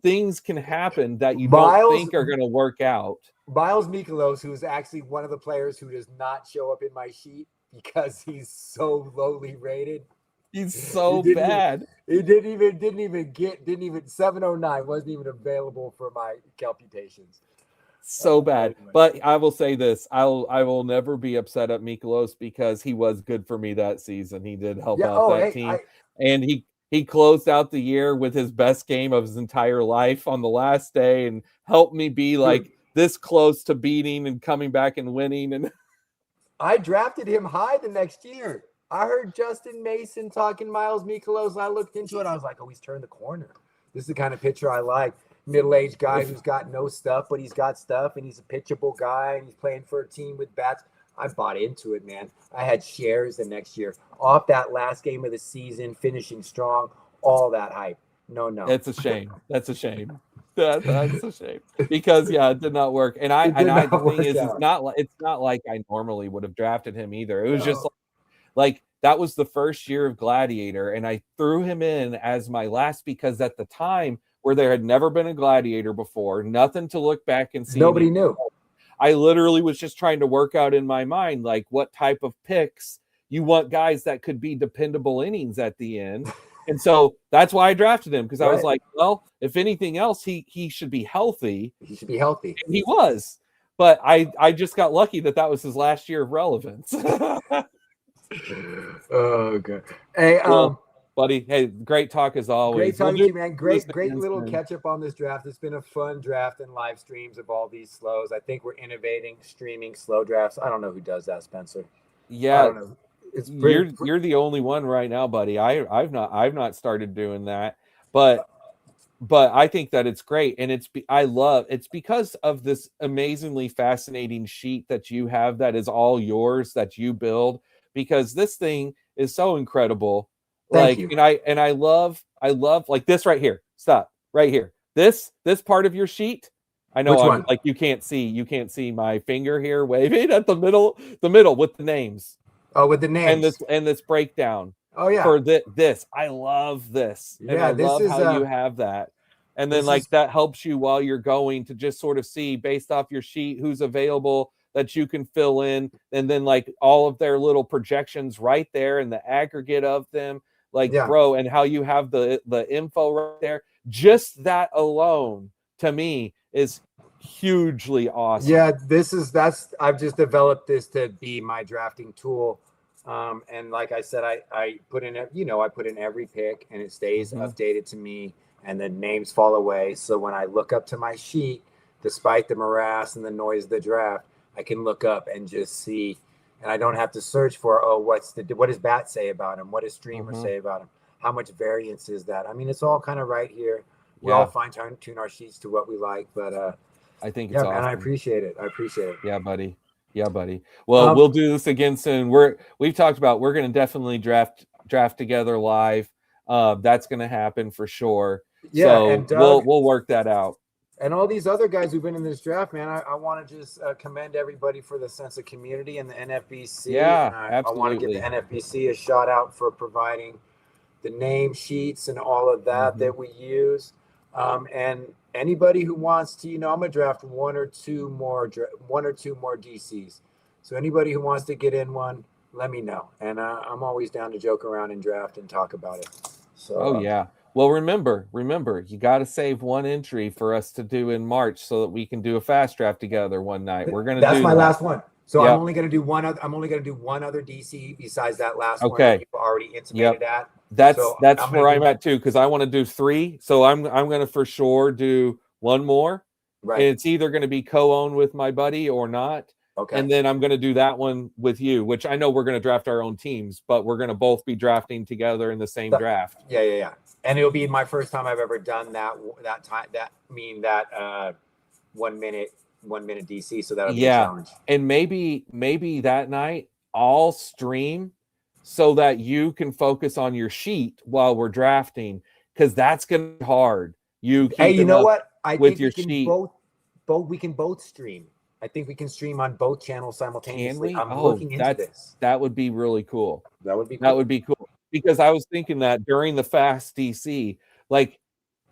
things can happen that you don't think are going to work out. Miles Mikolas, who is actually one of the players who does not show up in my sheet because he's so lowly rated. He's so bad. He didn't even 709 wasn't even available for my computations. So bad. But I will say this, I will never be upset at Mikolas because he was good for me that season. He did help out that team. And he closed out the year with his best game of his entire life on the last day and helped me be like this close to beating and coming back and winning. And I drafted him high the next year. I heard Justin Mason talking Miles Mikolas. I looked into it. I was like, oh, he's turned the corner. This is the kind of pitcher I like. Middle-aged guy who's got no stuff, but he's got stuff, and he's a pitchable guy, and he's playing for a team with bats. I bought into it, man. I had shares the next year. Off that last game of the season, finishing strong, all that hype. No. It's a shame. That's a shame. That's a shame. Because it did not work. And the thing is, it's not like I normally would have drafted him either. It was just like that was the first year of Gladiator, and I threw him in as my last because at the time where there had never been a Gladiator before, nothing to look back and see. Nobody knew. I literally was just trying to work out in my mind, like what type of picks you want, guys that could be dependable innings at the end. And so that's why I drafted him, because I was like, well, if anything else, he should be healthy. He should be healthy. And he was. But I just got lucky that was his last year of relevance. Oh, good. Hey, buddy, hey, great talk as always. Great talking to you, man. Great little catch up on this draft. It's been a fun draft and live streams of all these slows. I think we're innovating, streaming slow drafts. I don't know who does that, Spencer. Yeah, I don't know. You're the only one right now, buddy. I've not started doing that, but I think that it's great, and it's because of this amazingly fascinating sheet that you have that is all yours, that you build, because this thing is so incredible. Thank you. And I love like this right here. Stop right here. This part of your sheet. I know I'm like you can't see my finger here waving at the middle with the names. Oh, with the names and this breakdown. Oh yeah. For this, I love this. And I love how you have that. And then that helps you while you're going to just sort of see based off your sheet who's available that you can fill in, and then like all of their little projections right there and the aggregate of them. Bro, and how you have the info right there. Just that alone to me is hugely awesome. Yeah, I've just developed this to be my drafting tool And like I said, I put in, I put in every pick, and it stays updated to me, and the names fall away. So when I look up to my sheet, despite the morass and the noise of the draft, I can look up and just see, and I don't have to search for, what does Bat say about him? What does Streamer say about him? How much variance is that? I mean, it's all kind of right here. We all fine tune our sheets to what we like, but I think it's awesome. And I appreciate it. Yeah, buddy. Well, we'll do this again soon. We've talked about we're going to definitely draft together live. That's going to happen for sure. Yeah, so and Doug, we'll work that out. And all these other guys who've been in this draft, man, I want to just commend everybody for the sense of community and the NFBC. Yeah, absolutely. I want to give the NFBC a shout out for providing the name sheets and all of that that we use. And anybody who wants to, I'm gonna draft one or two more DCs. So anybody who wants to get in one, let me know. And I'm always down to joke around and draft and talk about it. So. Yeah. Well, remember, you got to save one entry for us to do in March so that we can do a fast draft together one night. We're gonna. That's my last one. So I'm only gonna do one other. I'm only gonna do one other DC besides that last one that you've already intimated at. That's where I'm at too, because I want to do 3. So I'm gonna for sure do one more. Right. And it's either gonna be co-owned with my buddy or not. Okay. And then I'm gonna do that one with you, which I know we're gonna draft our own teams, but we're gonna both be drafting together in the same draft. Yeah. And it'll be my first time I've ever done that 1 minute DC. So that'll be a challenge. And maybe that night I'll stream so that you can focus on your sheet while we're drafting, because that's gonna be hard. You know what? I with think your sheet. We can both stream. I think we can stream on both channels simultaneously. Can we? I'm looking into this. That would be really cool. That would be cool. Because I was thinking that during the fast DC, like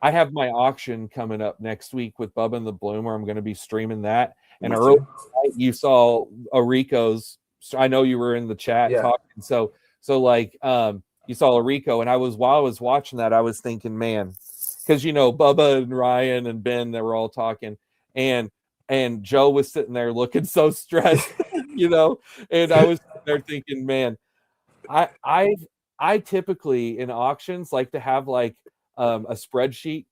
I have my auction coming up next week with Bubba and the Bloomer. I'm going to be streaming that. And earlier you saw Arico's. I know you were in the chat talking. So like you saw Arico, and while I was watching that, I was thinking, man, because Bubba and Ryan and Ben, they were all talking, and Joe was sitting there looking so stressed, and I was sitting there thinking, man, I typically in auctions like to have like a spreadsheet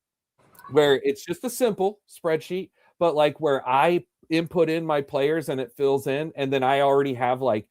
where it's just a simple spreadsheet, but like where I input in my players and it fills in, and then I already have like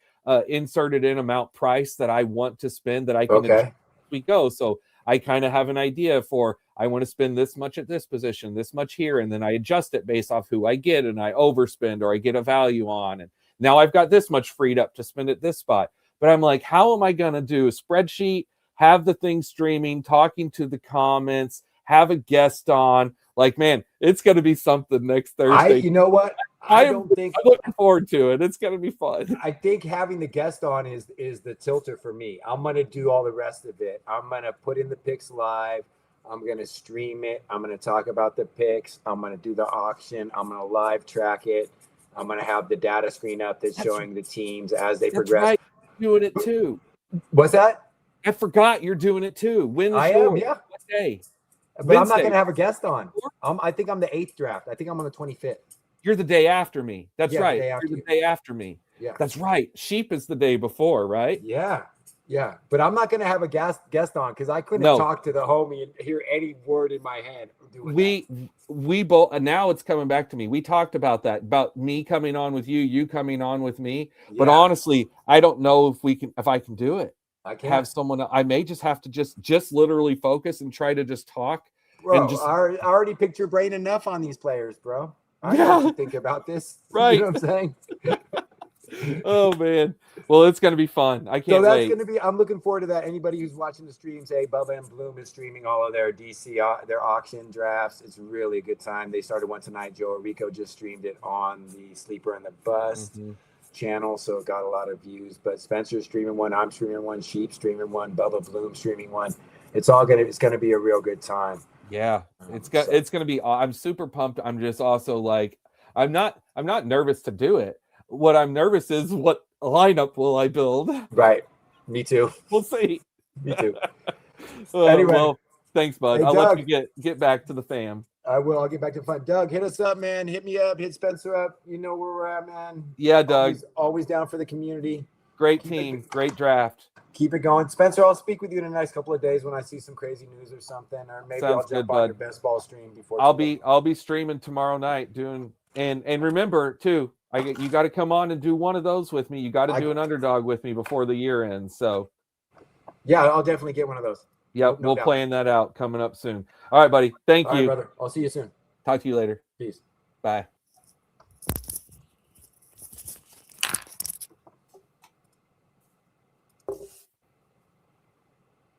inserted in amount price that I want to spend that I can adjust as we go. So I kind of have an idea for I want to spend this much at this position, this much here, and then I adjust it based off who I get, and I overspend or I get a value on, and now I've got this much freed up to spend at this spot. But I'm like, how am I going to do a spreadsheet, have the thing streaming, talking to the comments, have a guest on? Like, man, it's going to be something next Thursday. You know what? I'm looking forward to it. It's going to be fun. I think having the guest on is the tilter for me. I'm going to do all the rest of it. I'm going to put in the picks live. I'm going to stream it. I'm going to talk about the picks. I'm going to do the auction. I'm going to live track it. I'm going to have the data screen up that's showing the teams as they progress. Right. Doing it too. What's that? I forgot you're doing it too. I am, yeah. Wednesday. But I'm not going to have a guest on. I think I'm the 8th draft. I think I'm on the 25th. You're the day after me. That's right. You're the day after me. Yeah. That's right. Sheep is the day before, right? Yeah. But I'm not going to have a guest on because I couldn't talk to the homie and hear any word in my head. We both, and now it's coming back to me. We talked about that, about me coming on with you coming on with me. Yeah. But honestly, I don't know if I can do it. I can't have someone. I may just have to just literally focus and try to just talk. Bro, I already picked your brain enough on these players, bro. I have to think about this. Right. You know what I'm saying? Oh man. Well, it's gonna be fun. I can't wait. I'm looking forward to that. Anybody who's watching the stream, say Bubba and Bloom is streaming all of their DC, their auction drafts. It's really a good time. They started one tonight. Joe Rico just streamed it on the Sleeper and the Bust channel, so it got a lot of views. But Spencer's streaming one, I'm streaming one, Sheep streaming one, Bubba Bloom streaming one. It's gonna be a real good time. Yeah, it's gonna be. I'm super pumped. I'm just also like, I'm not nervous to do it. What I'm nervous is what lineup will I build? Right. Me too. We'll see. Me too. Anyway, well, thanks, bud. I'll let you get back to the fam. I will. I'll get back to the fun. Doug, hit us up, man. Hit me up. Hit Spencer up. You know where we're at, man. Yeah, Doug. Always down for the community. Great team. Great draft. Keep it going. Spencer, I'll speak with you in the next couple of days when I see some crazy news or something, or maybe Sounds I'll jump good, on bud. your best ball stream before. I'll be streaming tomorrow night doing, and remember too, you got to come on and do one of those with me. You got to do an underdog with me before the year ends. So yeah, I'll definitely get one of those. Yep, we'll plan that out coming up soon. All right, buddy. Thank you. Brother. I'll see you soon. Talk to you later. Peace. Bye.